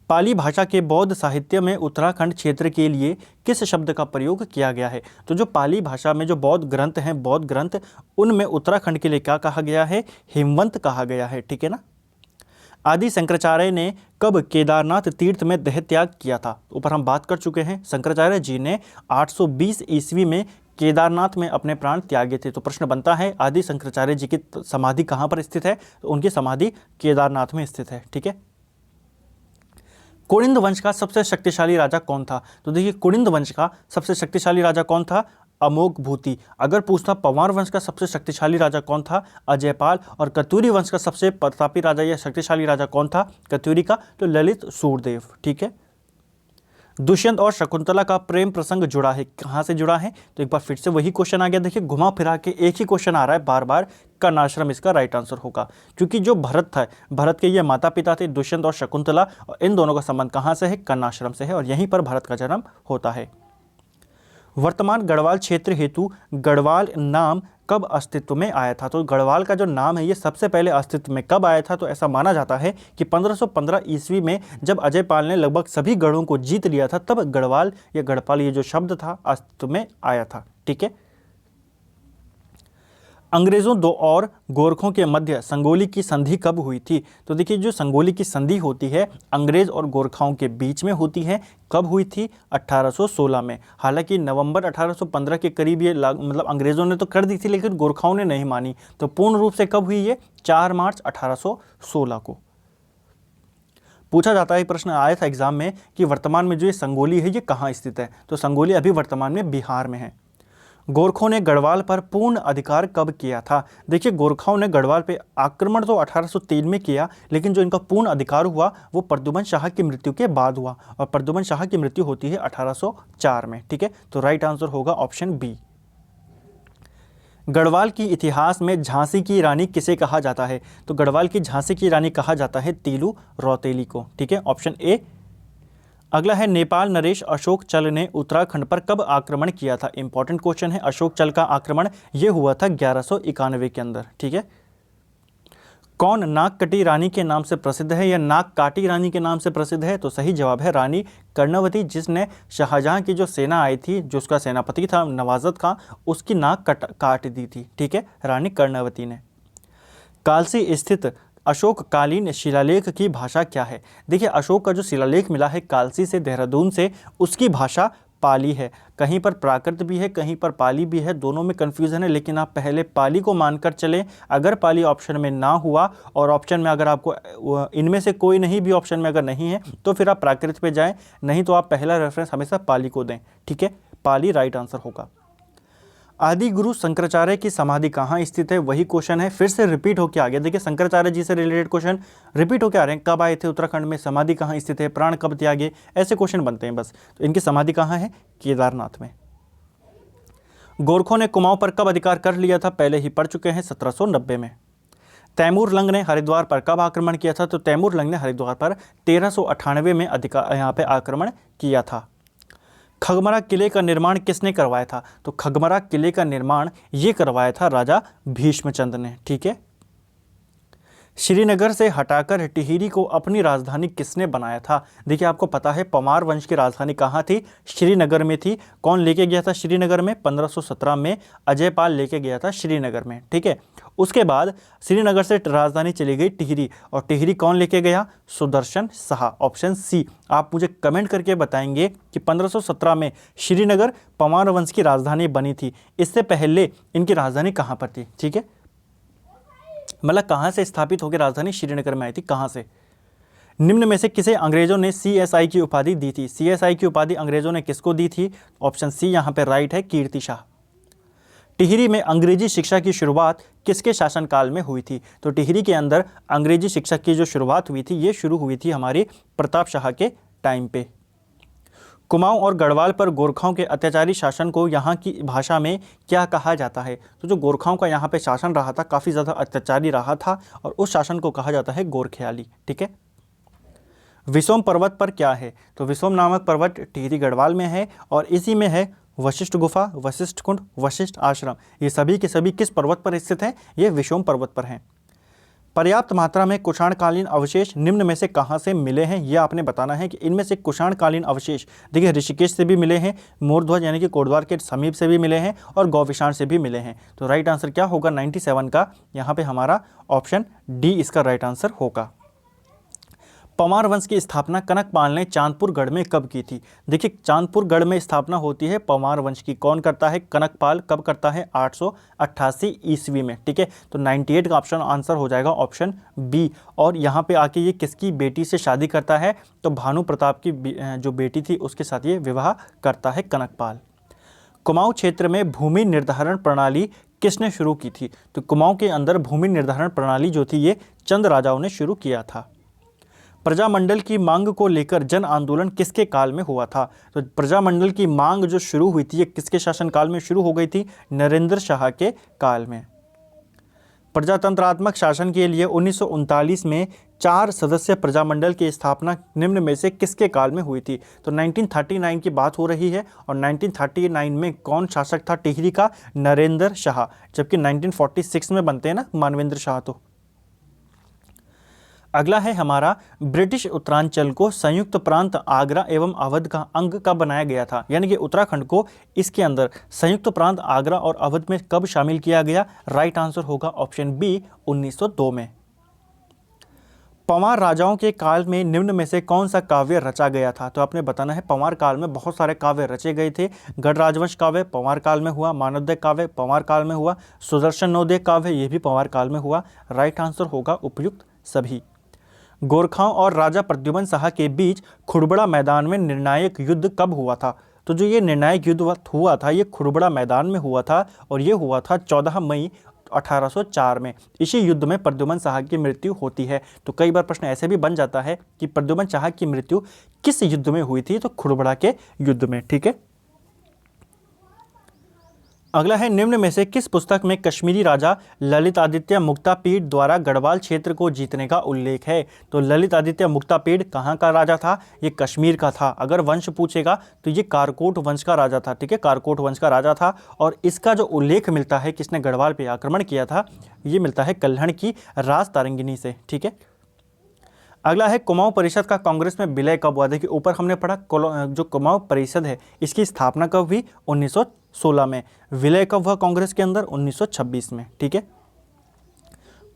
पाली भाषा के बौद्ध साहित्य में उत्तराखंड क्षेत्र के लिए किस शब्द का प्रयोग किया गया है? तो जो पाली भाषा में जो बौद्ध ग्रंथ हैं, बौद्ध ग्रंथ, उनमें उत्तराखंड के लिए क्या कहा गया है? हिमवंत कहा गया है। ठीक है ना, आदि शंकराचार्य ने कब केदारनाथ तीर्थ में देह त्याग किया था? ऊपर हम बात कर चुके हैं, शंकराचार्य जी ने 820 ईस्वी में केदारनाथ में अपने प्राण त्यागे थे। तो प्रश्न बनता है आदि शंकराचार्य जी की समाधि कहाँ पर स्थित है? तो उनकी समाधि केदारनाथ में स्थित है। ठीक है, कुड़िंद वंश का सबसे शक्तिशाली राजा कौन था? तो देखिए, कुड़िंद वंश का सबसे शक्तिशाली राजा कौन था? अमोघ भूति। अगर पूछता पवार वंश का सबसे शक्तिशाली राजा कौन था? अजयपाल। और कत्यूरी वंश का सबसे प्रतापी राजा या शक्तिशाली राजा कौन था कत्यूरी का? तो ललित सूरदेव। ठीक है, दुष्यंत और शकुंतला का प्रेम प्रसंग जुड़ा है, कहाँ से जुड़ा है? तो एक बार फिर से वही क्वेश्चन आ गया। देखिए, घुमा फिरा के एक ही क्वेश्चन आ रहा है बार बार, कर्णाश्रम इसका राइट आंसर होगा, क्योंकि जो भरत था, भरत के ये माता पिता थे दुष्यंत और शकुंतला, और इन दोनों का संबंध कहाँ से है? कर्णाश्रम से है, और यहीं पर भरत का जन्म होता है। वर्तमान गढ़वाल क्षेत्र हेतु गढ़वाल नाम कब अस्तित्व में आया था? तो गढ़वाल का जो नाम है ये सबसे पहले अस्तित्व में कब आया था? तो ऐसा माना जाता है कि 1515 ईस्वी में जब अजयपाल ने लगभग सभी गढ़ों को जीत लिया था, तब गढ़वाल या गढ़पाल ये जो शब्द था अस्तित्व में आया था। ठीक है, अंग्रेजों दो और गोरखों के मध्य संगोली की संधि कब हुई थी? तो देखिए, जो संगोली की संधि होती है अंग्रेज और गोरखाओं के बीच में होती है। कब हुई थी? 1816 में। हालांकि नवंबर 1815 के करीब ये मतलब अंग्रेजों ने तो कर दी थी, लेकिन गोरखाओं ने नहीं मानी। तो पूर्ण रूप से कब हुई ये? 4 मार्च 1816 को। पूछा जाता है, प्रश्न आया था एग्जाम में कि वर्तमान में जो ये संगोली है ये कहाँ स्थित है? तो संगोली अभी वर्तमान में बिहार में है। गोरखों ने गढ़वाल पर पूर्ण अधिकार कब किया था? देखिए, गोरखाओं ने गढ़वाल पे आक्रमण तो 1803 में किया, लेकिन जो इनका पूर्ण अधिकार हुआ वो प्रद्युमन शाह की मृत्यु के बाद हुआ, और प्रद्युमन शाह की मृत्यु होती है 1804 में। ठीक है, तो राइट आंसर होगा ऑप्शन बी। गढ़वाल की इतिहास में झांसी की रानी किसे कहा जाता है? तो गढ़वाल की झांसी की रानी कहा जाता है तीलू रौतेली को। ठीक है, ऑप्शन ए। अगला है, नेपाल नरेश अशोक चल ने उत्तराखंड पर कब आक्रमण किया था? इंपॉर्टेंट क्वेश्चन है। अशोक चल का आक्रमण ये हुआ था 1191 के अंदर। ठीक है, कौन नाग कटी रानी के नाम से प्रसिद्ध है या नाग काटी रानी के नाम से प्रसिद्ध है? तो सही जवाब है रानी कर्णवती, जिसने शाहजहां की जो सेना आई थी, जो उसका सेनापति था नवाजत खां, उसकी नाक काट दी थी। ठीक है, रानी कर्णवती ने। कालसी स्थित अशोक कालीन शिलालेख की भाषा क्या है? देखिए, अशोक का जो शिलालेख मिला है कालसी से, देहरादून से, उसकी भाषा पाली है। कहीं पर प्राकृत भी है, कहीं पर पाली भी है, दोनों में कन्फ्यूज़न है, लेकिन आप पहले पाली को मानकर चलें। अगर पाली ऑप्शन में ना हुआ और ऑप्शन में अगर आपको इनमें से कोई नहीं भी ऑप्शन में अगर नहीं है तो फिर आप प्राकृत पे जाएं, नहीं तो आप पहला रेफरेंस हमेशा पाली को दें। ठीक है, पाली राइट आंसर होगा। आदि गुरु शंकराचार्य की समाधि कहाँ स्थित है, वही क्वेश्चन है, फिर से रिपीट होकर आ गया। देखिए शंकराचार्य जी से रिलेटेड क्वेश्चन रिपीट होकर आ रहे हैं। कब आए थे उत्तराखंड में, समाधि कहाँ स्थित है, प्राण कब त्यागे, ऐसे क्वेश्चन बनते हैं बस। तो इनकी समाधि कहाँ है, केदारनाथ में। गोरखों ने कुमाऊं पर कब अधिकार कर लिया था, पहले ही पढ़ चुके हैं, 1790 में। तैमूर लंग ने हरिद्वार पर कब आक्रमण किया था, तो तैमूर लंग ने हरिद्वार पर 1398 में अधिकार यहाँ पे आक्रमण किया था। खगमरा किले का निर्माण किसने करवाया था, तो खगमरा किले का निर्माण ये करवाया था राजा भीष्मचंद्र ने। ठीक है, श्रीनगर से हटाकर टिहरी को अपनी राजधानी किसने बनाया था। देखिए आपको पता है परमार वंश की राजधानी कहाँ थी, श्रीनगर में थी। कौन लेके गया था श्रीनगर में, 1517 में अजयपाल लेके गया था श्रीनगर में। ठीक है, उसके बाद श्रीनगर से राजधानी चली गई टिहरी, और टिहरी कौन लेके गया, सुदर्शन शाह, ऑप्शन सी। आप मुझे कमेंट करके बताएंगे कि 1517 में श्रीनगर परमार वंश की राजधानी बनी थी, इससे पहले इनकी राजधानी कहाँ पर थी। ठीक है, मतलब कहाँ से स्थापित होकर राजधानी श्रीनगर में आई थी, कहाँ से। निम्न में से किसे अंग्रेजों ने CSI की उपाधि दी थी, CSI की उपाधि अंग्रेजों ने किसको दी थी, ऑप्शन सी यहाँ पे राइट है, कीर्ति शाह। टिहरी में अंग्रेजी शिक्षा की शुरुआत किसके शासनकाल में हुई थी, तो टिहरी के अंदर अंग्रेजी शिक्षा की जो शुरुआत हुई थी ये शुरू हुई थी हमारी प्रताप शाह के टाइम पे। कुमाऊं और गढ़वाल पर गोरखाओं के अत्याचारी शासन को यहाँ की भाषा में क्या कहा जाता है, तो जो गोरखाओं का यहाँ पे शासन रहा था काफ़ी ज़्यादा अत्याचारी रहा था, और उस शासन को कहा जाता है गोरखियाली। ठीक है, विसोम पर्वत पर क्या है, तो विसोम नामक पर्वत टिहरी गढ़वाल में है, और इसी में है वशिष्ठ गुफा, वशिष्ठ कुंड, वशिष्ठ आश्रम। ये सभी के सभी किस पर्वत पर स्थित हैं, ये विसोम पर्वत पर हैं। पर्याप्त मात्रा में कुषाणकालीन अवशेष निम्न में से कहाँ से मिले हैं, ये आपने बताना है कि इनमें से कुषाणकालीन अवशेष देखिए ऋषिकेश से भी मिले हैं, मोरध्वज यानी कि कोटद्वार के समीप से भी मिले हैं, और गौविशाण से भी मिले हैं। तो राइट आंसर क्या होगा 97 का, यहाँ पे हमारा ऑप्शन डी इसका राइट आंसर होगा। परमार वंश की स्थापना कनकपाल ने चांदपुर गढ़ में कब की थी। देखिए चांदपुर गढ़ में स्थापना होती है परमार वंश की, कौन करता है, कनकपाल। कब करता है, 888 ईस्वी में। ठीक है, तो 98 का ऑप्शन आंसर हो जाएगा ऑप्शन बी। और यहाँ पे आके ये किसकी बेटी से शादी करता है, तो भानु प्रताप की जो बेटी थी उसके साथ ये विवाह करता है कनकपाल। कुमाऊं क्षेत्र में भूमि निर्धारण प्रणाली किसने शुरू की थी, तो कुमाऊं के अंदर भूमि निर्धारण प्रणाली जो थी ये चंद राजाओं ने शुरू किया था। प्रजामंडल की मांग को लेकर जन आंदोलन किसके काल में हुआ था, तो प्रजामंडल की मांग जो शुरू हुई थी ये किसके शासनकाल में शुरू हो गई थी, नरेंद्र शाह के काल में। प्रजातंत्रात्मक शासन के लिए 1939 में 4 सदस्य प्रजामंडल की स्थापना निम्न में से किसके काल में हुई थी, तो 1939 की बात हो रही है, और 1939 में कौन शासक था टिहरी का, नरेंद्र शाह, जबकि 1946 में बनते हैं ना मानवेंद्र शाह। तो अगला है हमारा ब्रिटिश उत्तरांचल को संयुक्त प्रांत आगरा एवं अवध का अंग कब बनाया गया था, यानी कि उत्तराखंड को इसके अंदर संयुक्त प्रांत आगरा और अवध में कब शामिल किया गया। राइट आंसर होगा ऑप्शन बी 1902 में। पंवार राजाओं के काल में निम्न में से कौन सा काव्य रचा गया था, तो आपने बताना है पंवार काल में बहुत सारे काव्य रचे गए थे। गढ़ राजवंश काव्य पंवार काल में हुआ, मानवोदय काव्य पंवार काल में हुआ, सुदर्शन नवोदय काव्य ये भी पंवार काल में हुआ। राइट आंसर होगा उपयुक्त सभी। गोरखाओं और राजा प्रद्युमन शाह के बीच खुड़बड़ा मैदान में निर्णायक युद्ध कब हुआ था, तो जो ये निर्णायक युद्ध हुआ था ये खुड़बड़ा मैदान में हुआ था, और ये हुआ था 14 मई 1804 में। इसी युद्ध में प्रद्युमन शाह की मृत्यु होती है। तो कई बार प्रश्न ऐसे भी बन जाता है कि प्रद्युमन शाह की मृत्यु किस युद्ध में हुई थी, तो खुड़बड़ा के युद्ध में। ठीक है, अगला है निम्न में से किस पुस्तक में कश्मीरी राजा ललितादित्य मुक्तापीड द्वारा गढ़वाल क्षेत्र को जीतने का उल्लेख है, तो ललितादित्य मुक्तापीड कहाँ का राजा था, ये कश्मीर का था। अगर वंश पूछेगा तो ये कारकोट वंश का राजा था। ठीक है, कारकोट वंश का राजा था, और इसका जो उल्लेख मिलता है किसने गढ़वाल पे आक्रमण किया था, ये मिलता है कल्हण की राज तारंगिनी से। ठीक है, अगला है कुमाऊं परिषद का कांग्रेस में विलय कब हुआ। देखिए ऊपर हमने पढ़ा जो कुमाऊं परिषद है इसकी स्थापना कब हुई, 1916 में। विलय कब हुआ कांग्रेस के अंदर, 1926 में। ठीक है,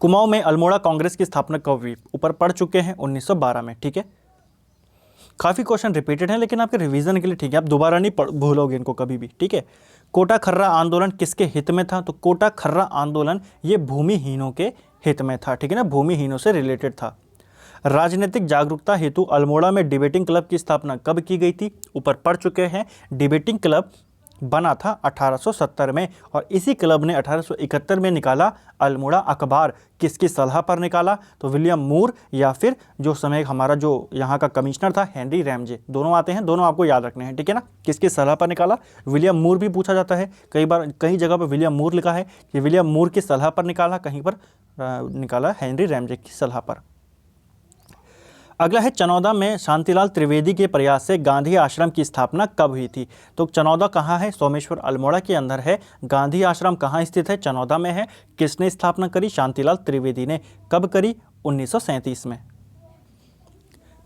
कुमाऊं में अल्मोड़ा कांग्रेस की स्थापना कब हुई, ऊपर पढ़ चुके हैं, 1912 में। ठीक है, काफ़ी क्वेश्चन रिपीटेड हैं लेकिन आपके रिवीजन के लिए ठीक है, आप दोबारा नहीं भूलोगे इनको कभी भी, ठीक है। कोटा खर्रा आंदोलन किसके हित में था? तो कोटा खर्रा आंदोलन ये भूमिहीनों के हित में था, ठीक है ना, भूमिहीनों से रिलेटेड था। राजनीतिक जागरूकता हेतु अल्मोड़ा में डिबेटिंग क्लब की स्थापना कब की गई थी? ऊपर पढ़ चुके हैं। डिबेटिंग क्लब बना था 1870 में और इसी क्लब ने 1871 में निकाला अल्मोड़ा अखबार। किसकी सलाह पर निकाला? तो विलियम मूर या फिर जो समय हमारा जो यहाँ का कमिश्नर था हेनरी रैमजे, दोनों आते हैं, दोनों आपको याद रखने हैं, ठीक है ना। किसकी सलाह पर निकाला? विलियम मूर भी पूछा जाता है कई बार, कई जगह पर विलियम मूर लिखा है कि विलियम मूर की सलाह पर निकाला, कहीं पर निकाला हेनरी रैमजे की सलाह पर। अगला है चनौदा में शांतिलाल त्रिवेदी के प्रयास से गांधी आश्रम की स्थापना कब हुई थी? तो चनौदा कहाँ है? सोमेश्वर अल्मोड़ा के अंदर है। गांधी आश्रम कहाँ स्थित है? चनौदा में है। किसने स्थापना करी? शांतिलाल त्रिवेदी ने। कब करी? 1937 में।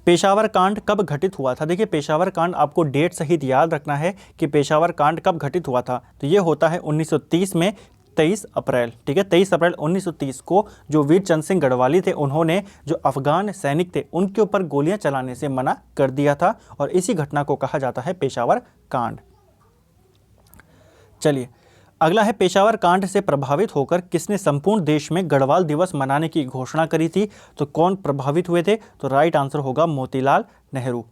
पेशावर कांड कब घटित हुआ था? देखिए पेशावर कांड आपको डेट सहित याद रखना है कि पेशावर कांड कब घटित हुआ था। तो ये होता है 1930 में, 23 अप्रैल, ठीक है। 23 अप्रैल 1930 को जो वीर चंद सिंह गढ़वाली थे उन्होंने जो अफगान सैनिक थे उनके ऊपर गोलियां चलाने से मना कर दिया था और इसी घटना को कहा जाता है पेशावर कांड। चलिए अगला है पेशावर कांड से प्रभावित होकर किसने संपूर्ण देश में गढ़वाल दिवस मनाने की घोषणा करी थी? तो कौन प्रभावित हुए थे? तो राइट आंसर होगा मोतीलाल नेहरू।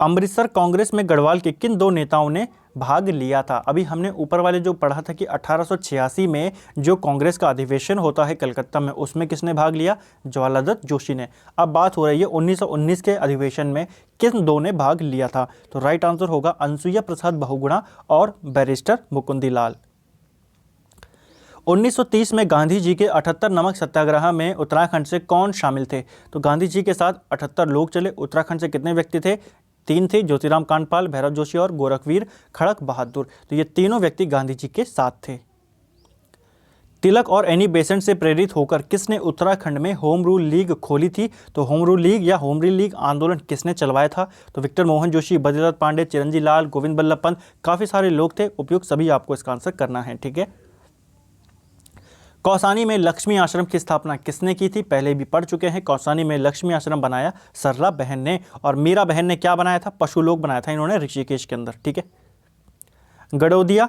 अमृतसर कांग्रेस में गढ़वाल के किन दो नेताओं ने भाग लिया था? अभी हमने ऊपर वाले जो पढ़ा था कि 1886 में जो कांग्रेस का अधिवेशन होता है कलकत्ता में, उसमें किसने भाग लिया? ज्वालादत्त जोशी ने। अब बात हो रही है 1919 के अधिवेशन में किन दो ने भाग लिया था? तो राइट आंसर होगा अनसुईया प्रसाद बहुगुणा और बैरिस्टर मुकुंदीलाल। 1930 में गांधी जी के 78 नमक सत्याग्रह में उत्तराखंड से कौन शामिल थे? तो गांधी जी के साथ 78 लोग चले। उत्तराखंड से कितने व्यक्ति थे? 3 थे, ज्योतिराम कांडपाल, भैरव जोशी और गोरखवीर खड़क बहादुर। तो ये तीनों व्यक्ति गांधी जी के साथ थे। तिलक और एनी बेसेंट से प्रेरित होकर किसने उत्तराखंड में होम रूल लीग खोली थी? तो होम रूल लीग या होम रूल लीग आंदोलन किसने चलवाया था? तो विक्टर मोहन जोशी, बद्रीनाथ पांडे, चिरंजी लाल, गोविंद बल्लभ पंत, काफी सारे लोग थे। उपयुक्त सभी आपको इसका आंसर करना है, ठीक है। कौसानी में लक्ष्मी आश्रम की स्थापना किसने की थी? पहले भी पढ़ चुके हैं। कौसानी में लक्ष्मी आश्रम बनाया सरला बहन ने। और मीरा बहन ने क्या बनाया था? पशुलोक बनाया था इन्होंने ऋषिकेश के अंदर, ठीक है। गडोदिया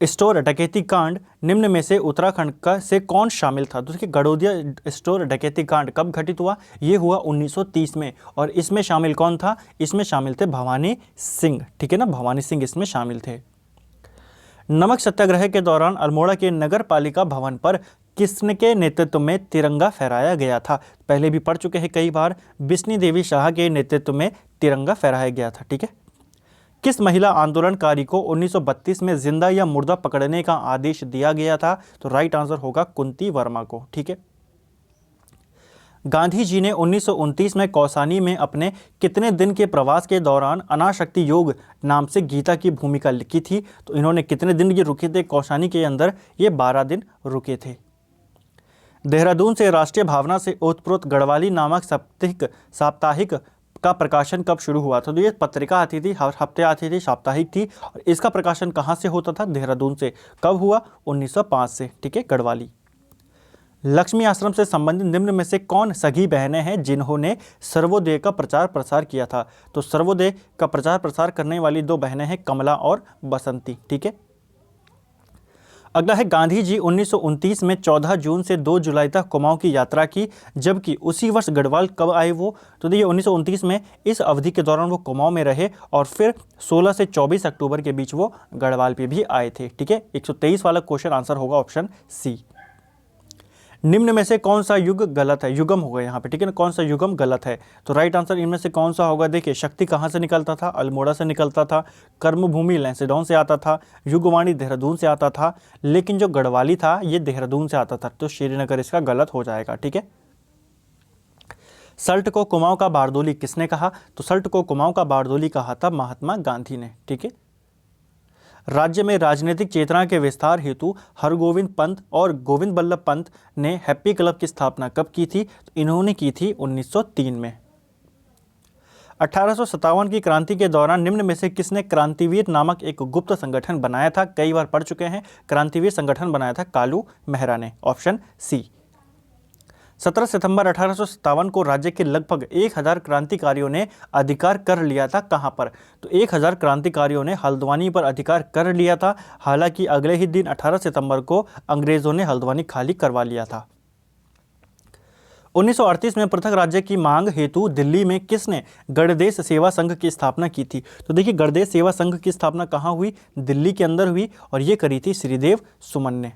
स्टोर डकैती कांड निम्न में से उत्तराखंड का से कौन शामिल था? तो देखिए गडोदिया स्टोर डकैती कांड कब घटित हुआ? ये हुआ 1930 में। और इसमें शामिल कौन था? इसमें शामिल थे भवानी सिंह, ठीक है ना, भवानी सिंह इसमें शामिल थे। नमक सत्याग्रह के दौरान अल्मोड़ा के नगर पालिका भवन पर किसके नेतृत्व में तिरंगा फहराया गया था? पहले भी पढ़ चुके हैं कई बार। बिस्नी देवी शाह के नेतृत्व में तिरंगा फहराया गया था, ठीक है। किस महिला आंदोलनकारी को 1932 में जिंदा या मुर्दा पकड़ने का आदेश दिया गया था? तो राइट आंसर होगा कुंती वर्मा को, ठीक है। गांधी जी ने 1929 में कौसानी में अपने कितने दिन के प्रवास के दौरान अनाशक्ति योग नाम से गीता की भूमिका लिखी थी? तो इन्होंने कितने दिन ये रुके थे कौसानी के अंदर? ये 12 दिन रुके थे। देहरादून से राष्ट्रीय भावना से ओतप्रोत गढ़वाली नामक साप्ताहिक का प्रकाशन कब शुरू हुआ था? तो ये पत्रिका आती थी, हर हफ्ते आती थी, साप्ताहिक थी। और इसका प्रकाशन कहाँ से होता था? देहरादून से। कब हुआ? 1905 से, ठीक है, गढ़वाली। लक्ष्मी आश्रम से संबंधित निम्न में से कौन सगी बहनें हैं जिन्होंने सर्वोदय का प्रचार प्रसार किया था? तो सर्वोदय का प्रचार प्रसार करने वाली 2 बहनें हैं कमला और बसंती, ठीक है। अगला है गांधी जी 1929 में 14 जून से 2 जुलाई तक कुमाऊं की यात्रा की, जबकि उसी वर्ष गढ़वाल कब आए वो? तो देखिए 1929 में इस अवधि के दौरान वो कुमाऊं में रहे और फिर 16 से 24 अक्टूबर के बीच वो गढ़वाल पे भी आए थे, ठीक है। 123 वाला क्वेश्चन आंसर होगा ऑप्शन सी। निम्न में से कौन सा युग गलत है? युगम होगा यहाँ पे, ठीक है ना। कौन सा युगम गलत है? तो राइट आंसर इनमें से कौन सा होगा? देखिए शक्ति कहाँ से निकलता था? अल्मोड़ा से निकलता था। कर्मभूमि लैंसेडॉन से आता था। युगवाणी देहरादून से आता था। लेकिन जो गढ़वाली था ये देहरादून से आता था, तो श्रीनगर इसका गलत हो जाएगा, ठीक है। सल्ट को कुमाऊं का बारदोली किसने कहा? तो सल्ट को कुमाऊं का बारदोली कहा था महात्मा गांधी ने, ठीक है। राज्य में राजनीतिक चेतना के विस्तार हेतु हरगोविंद पंत और गोविंद बल्लभ पंत ने हैप्पी क्लब की स्थापना कब की थी? तो इन्होंने की थी 1903 में। 1857 की क्रांति के दौरान निम्न में से किसने क्रांतिवीर नामक एक गुप्त संगठन बनाया था? कई बार पढ़ चुके हैं। क्रांतिवीर संगठन बनाया था कालू मेहरा ने, ऑप्शन सी। 17 सितंबर 1857 को राज्य के लगभग 1000 क्रांतिकारियों ने अधिकार कर लिया था। कहां पर? तो 1000 क्रांतिकारियों ने हल्द्वानी पर अधिकार कर लिया था। हालांकि अगले ही दिन 18 सितंबर को अंग्रेजों ने हल्द्वानी खाली करवा लिया था। 1938 में पृथक राज्य की मांग हेतु दिल्ली में किसने गणदेश सेवा संघ की स्थापना की थी? तो देखिए, गणदेश सेवा संघ की स्थापना कहां हुई? दिल्ली के अंदर हुई, और यह करी थी श्रीदेव सुमन ने।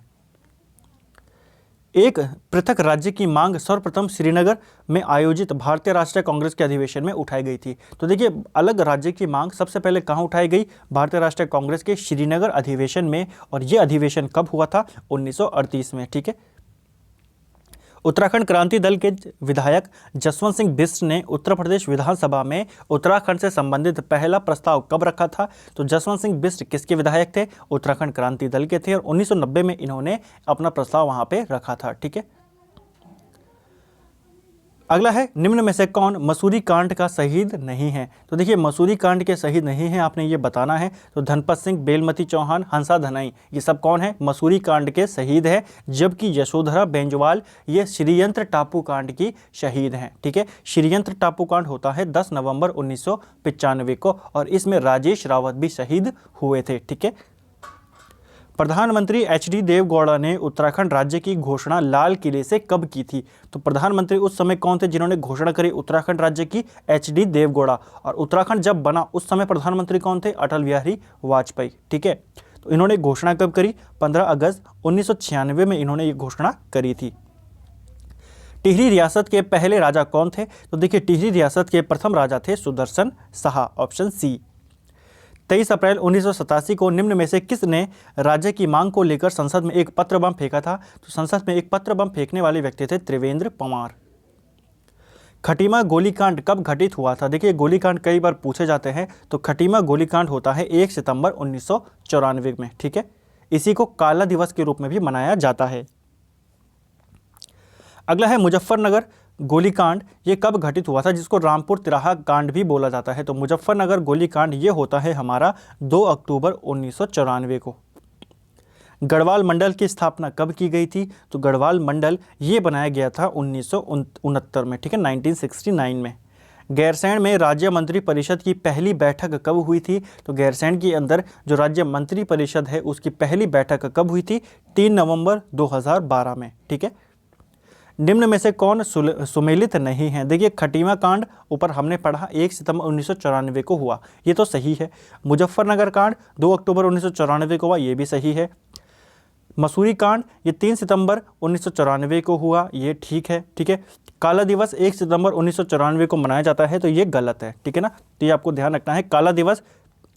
एक पृथक राज्य की मांग सर्वप्रथम श्रीनगर में आयोजित भारतीय राष्ट्रीय कांग्रेस के अधिवेशन में उठाई गई थी। तो देखिए, अलग राज्य की मांग सबसे पहले कहां उठाई गई? भारतीय राष्ट्रीय कांग्रेस के श्रीनगर अधिवेशन में, और यह अधिवेशन कब हुआ था? 1938 में। ठीक है। उत्तराखंड क्रांति दल के विधायक जसवंत सिंह बिष्ट ने उत्तर प्रदेश विधानसभा में उत्तराखंड से संबंधित पहला प्रस्ताव कब रखा था? तो जसवंत सिंह बिष्ट किसके विधायक थे? उत्तराखंड क्रांति दल के थे, और 1990 में इन्होंने अपना प्रस्ताव वहां पे रखा था। ठीक है। अगला है, निम्न में से कौन मसूरी कांड का शहीद नहीं है? तो देखिए, मसूरी कांड के शहीद नहीं है, आपने ये बताना है। तो धनपत सिंह, बेलमती चौहान, हंसा धनाई, ये सब कौन है? मसूरी कांड के शहीद है। जबकि यशोधरा बेंजवाल ये श्रीयंत्र टापू कांड की शहीद हैं। ठीक है। श्रीयंत्र टापू कांड होता है 10 नवंबर 1995 को, और इसमें राजेश रावत भी शहीद हुए थे। ठीक है। प्रधानमंत्री एच.डी. देवगौड़ा ने उत्तराखंड राज्य की घोषणा लाल किले से कब की थी? तो प्रधानमंत्री उस समय कौन थे जिन्होंने घोषणा करी उत्तराखंड राज्य की? एच.डी. देवगौड़ा। और उत्तराखंड जब बना उस समय प्रधानमंत्री कौन थे? अटल बिहारी वाजपेयी। ठीक है। तो इन्होंने घोषणा कब करी? 15 अगस्त 1996 में इन्होंने ये घोषणा करी थी। टिहरी रियासत के पहले राजा कौन थे? तो देखिए, टिहरी रियासत के प्रथम राजा थे सुदर्शन साहा, ऑप्शन सी। 23 अप्रैल 1987 को निम्न में से किसने राज्य की मांग को लेकर संसद में एक पत्र बम फेंका था? तो संसद में एक पत्र बम फेंकने वाले व्यक्ति थे त्रिवेंद्र पंवार। खटीमा गोलीकांड कब घटित हुआ था? देखिए, गोलीकांड कई बार पूछे जाते हैं। तो खटीमा गोलीकांड होता है 1 सितंबर 1994 में। ठीक है। इसी को काला दिवस के रूप में भी मनाया जाता है। अगला है, मुजफ्फरनगर गोलीकांड ये कब घटित हुआ था, जिसको रामपुर तिराहा कांड भी बोला जाता है? तो मुजफ्फरनगर गोलीकांड ये होता है हमारा 2 अक्टूबर 1994 को। गढ़वाल मंडल की स्थापना कब की गई थी? तो गढ़वाल मंडल ये बनाया गया था 1969 में। ठीक है, 1969 में। गैरसैंण में राज्य मंत्री परिषद की पहली बैठक कब हुई थी? तो गैरसैंण के अंदर जो राज्य मंत्री परिषद है उसकी पहली बैठक कब हुई थी? 3 नवंबर 2012 में। ठीक है। निम्न में से कौन सुमेलित नहीं है? देखिए, खटीमा कांड ऊपर हमने पढ़ा 1 सितंबर 1994 को हुआ, ये तो सही है। मुजफ्फरनगर कांड 2 अक्टूबर 1994 को हुआ, ये भी सही है। मसूरी कांड ये 3 सितंबर 1994 को हुआ, ये ठीक है। ठीक है। काला दिवस 1 सितंबर 1994 को मनाया जाता है, तो ये गलत है। ठीक है ना। तो ये आपको ध्यान रखना है, काला दिवस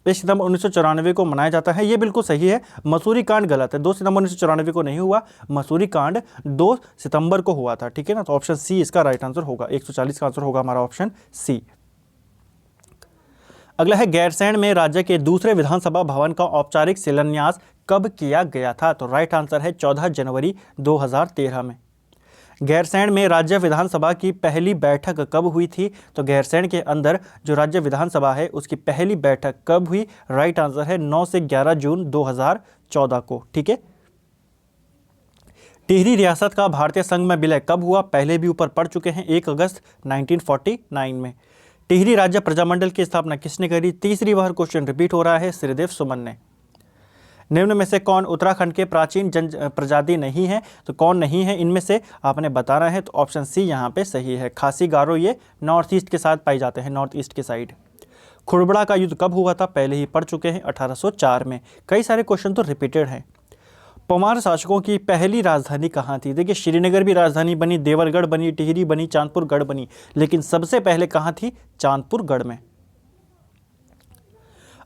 1 सितंबर 1994 को मनाया जाता है, ये बिल्कुल सही है। मसूरी कांड गलत है, 2 सितंबर 1994 को नहीं हुआ, मसूरी कांड 2 सितंबर को हुआ था। ठीक है ना। तो ऑप्शन सी इसका राइट आंसर होगा, 140 का आंसर होगा हमारा ऑप्शन सी। अगला है, गैरसैंण में राज्य के दूसरे विधानसभा भवन का औपचारिक शिलान्यास कब किया गया था? तो राइट आंसर है 14 जनवरी 2013 में। गैरसैंण में राज्य विधानसभा की पहली बैठक कब हुई थी? तो गैरसैंण के अंदर जो राज्य विधानसभा है उसकी पहली बैठक कब हुई? राइट आंसर है 9 से 11 जून 2014 को। ठीक है। टिहरी रियासत का भारतीय संघ में विलय कब हुआ? पहले भी ऊपर पढ़ चुके हैं, 1 अगस्त 1949 में। टिहरी राज्य प्रजामंडल की स्थापना किसने करी? तीसरी बार क्वेश्चन रिपीट हो रहा है, श्रीदेव सुमन ने। निम्न में से कौन उत्तराखंड के प्राचीन जन प्रजाति नहीं है? तो कौन नहीं है इनमें से आपने बताना है। तो ऑप्शन सी यहाँ पे सही है, खासी गारो ये नॉर्थ ईस्ट के साथ पाई जाते हैं, नॉर्थ ईस्ट के साइड। खुड़बड़ा का युद्ध कब हुआ था? पहले ही पढ़ चुके हैं, 1804 में। कई सारे क्वेश्चन तो रिपीटेड हैं। पंवार शासकों की पहली राजधानी कहाँ थी? देखिए, श्रीनगर भी राजधानी बनी, देवरगढ़ बनी, टिहरी बनी, चांदपुरगढ़ बनी, लेकिन सबसे पहले कहाँ थी? चांदपुरगढ़ में।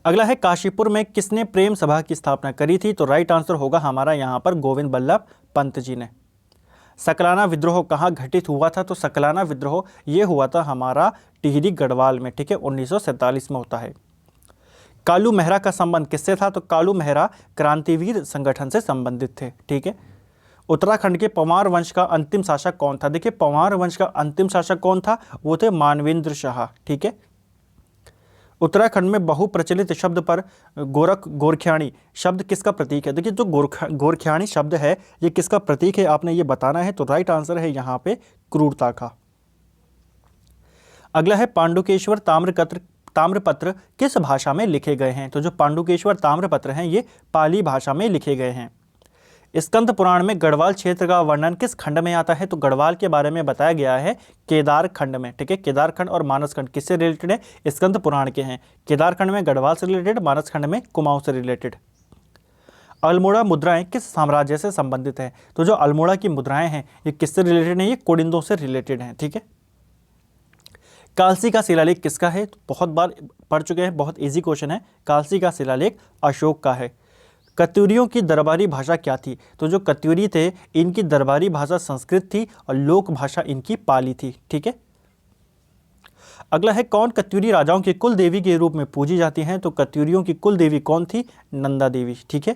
अगला है, काशीपुर में किसने प्रेम सभा की स्थापना करी थी? तो राइट आंसर होगा हमारा यहाँ पर गोविंद बल्लभ पंत जी ने। सकलाना विद्रोह कहाँ घटित हुआ था? तो सकलाना विद्रोह ये हुआ था हमारा टिहरी गढ़वाल में। ठीक है, 1947 में होता है। कालू मेहरा का संबंध किससे था? तो कालू मेहरा क्रांतिवीर संगठन से संबंधित थे। ठीक है। उत्तराखंड के पंवार वंश का अंतिम शासक कौन था? देखिए, पंवार वंश का अंतिम शासक कौन था? वो थे मानवेंद्र शाह। ठीक है। उत्तराखंड में बहुप्रचलित शब्द पर गोरखियानी शब्द किसका प्रतीक है? देखिए जो गोरखियानी शब्द है ये किसका प्रतीक है आपने ये बताना है। तो राइट आंसर है यहाँ पे क्रूरता का। अगला है पांडुकेश्वर ताम्रपत्र किस भाषा में लिखे गए हैं? तो जो पांडुकेश्वर ताम्रपत्र हैं ये पाली भाषा में लिखे गए हैं। स्कंद पुराण में गढ़वाल क्षेत्र का वर्णन किस खंड में आता है? तो गढ़वाल के बारे में बताया गया है केदार खंड में। ठीक है, केदार खंड और मानस खंड किससे रिलेटेड है? स्कंद पुराण के हैं। केदार खंड में गढ़वाल से रिलेटेड, मानस खंड में कुमाऊं से रिलेटेड। अल्मोड़ा मुद्राएं किस साम्राज्य से संबंधित है? तो जो अल्मोड़ा की मुद्राएं हैं ये किससे रिलेटेड है? ये कुडिंदों से रिलेटेड हैं। ठीक है, कालसी का शिलालेख किसका है? तो बहुत बार पढ़ चुके हैं, बहुत इजी क्वेश्चन है। कालसी का शिलालेख अशोक का है। कत्यूरियों की दरबारी भाषा क्या थी? तो जो कत्यूरी थे इनकी दरबारी भाषा संस्कृत थी और लोक भाषा इनकी पाली थी। ठीक है, अगला है कौन कत्यूरी राजाओं की कुल देवी के रूप में पूजी जाती हैं? तो कत्यूरियों की कुल देवी कौन थी? नंदा देवी। ठीक है,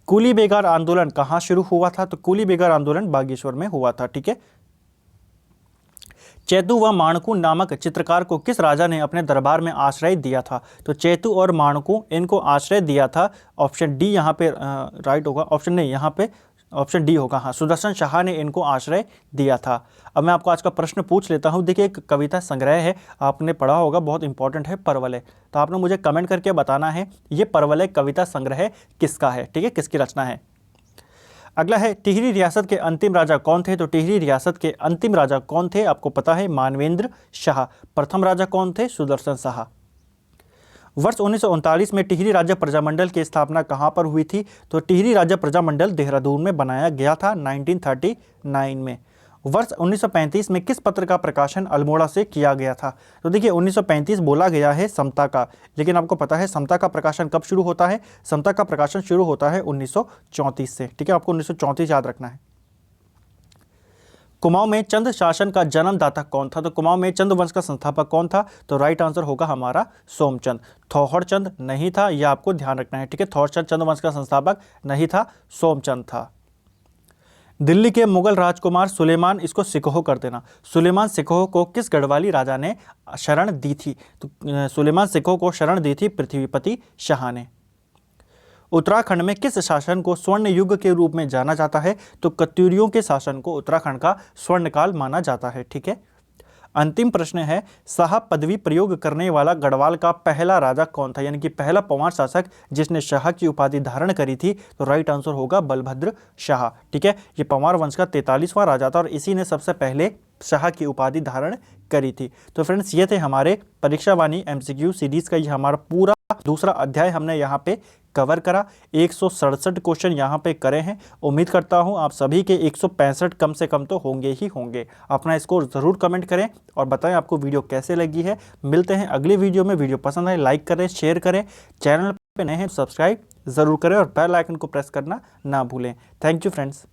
कूली बेगार आंदोलन कहाँ शुरू हुआ था? तो कूली बेगार आंदोलन बागेश्वर में हुआ था। ठीक है, चेतु व माणकू नामक चित्रकार को किस राजा ने अपने दरबार में आश्रय दिया था? तो चेतु और माणकू इनको आश्रय दिया था। ऑप्शन डी यहाँ पे राइट होगा, ऑप्शन नहीं, यहाँ पे ऑप्शन डी होगा। हाँ, सुदर्शन शाह ने इनको आश्रय दिया था। अब मैं आपको आज का प्रश्न पूछ लेता हूँ। देखिए एक कविता संग्रह है, आपने पढ़ा होगा, बहुत इंपॉर्टेंट है, परवलय। तो आपने मुझे कमेंट करके बताना है ये परवलय कविता संग्रह किसका है। ठीक है, किसकी रचना है। अगला है टिहरी रियासत के अंतिम राजा कौन थे? तो टिहरी रियासत के अंतिम राजा कौन थे? आपको पता है, मानवेंद्र शाह। प्रथम राजा कौन थे? सुदर्शन शाह। वर्ष 1939 में टिहरी राज्य प्रजामंडल की स्थापना कहां पर हुई थी? तो टिहरी राज्य प्रजामंडल देहरादून में बनाया गया था 1939 में। वर्ष 1935 में किस पत्र का प्रकाशन अल्मोड़ा से किया गया था? तो देखिए 1935 बोला गया है समता का, लेकिन आपको पता है समता का प्रकाशन कब शुरू होता है? समता का प्रकाशन शुरू होता है 1934 से। ठीक है, आपको 1934 याद रखना है। कुमाऊं में चंद शासन का जन्मदाता कौन था? तो कुमाऊं में चंद वंश का संस्थापक कौन था? तो राइट आंसर होगा हमारा सोमचंद। थौहरचंद नहीं था, यह आपको ध्यान रखना है। ठीक है, थौहरचंद चंद वंश का संस्थापक नहीं था, सोमचंद था। दिल्ली के मुगल राजकुमार सुलेमान, इसको सिकोह कर देना, सुलेमान सिकोह को किस गढ़वाली राजा ने शरण दी थी? तो सुलेमान सिकोह को शरण दी थी पृथ्वीपति शाह ने। उत्तराखंड में किस शासन को स्वर्ण युग के रूप में जाना जाता है? तो कत्यूरियों के शासन को उत्तराखंड का स्वर्णकाल माना जाता है। ठीक है, अंतिम प्रश्न है शाह पदवी प्रयोग करने वाला गढ़वाल का पहला राजा कौन था? यानी कि पहला पंवार शासक जिसने शाह की उपाधि धारण करी थी। तो राइट आंसर होगा बलभद्र शाह। ठीक है, ये पंवार वंश का 43वां राजा था और इसी ने सबसे पहले शाह की उपाधि धारण करी थी। तो फ्रेंड्स ये थे हमारे परीक्षावाणी MCQ सीरीज का ये हमारा पूरा दूसरा अध्याय हमने यहाँ पे कवर करा। 167 क्वेश्चन यहाँ पे करे हैं। उम्मीद करता हूँ आप सभी के 165 कम से कम तो होंगे ही होंगे। अपना स्कोर ज़रूर कमेंट करें और बताएं आपको वीडियो कैसे लगी है। मिलते हैं अगले वीडियो में। वीडियो पसंद आए लाइक करें, शेयर करें, चैनल पे नए हैं सब्सक्राइब ज़रूर करें और बेल आइकन को प्रेस करना ना भूलें। Thank you friends.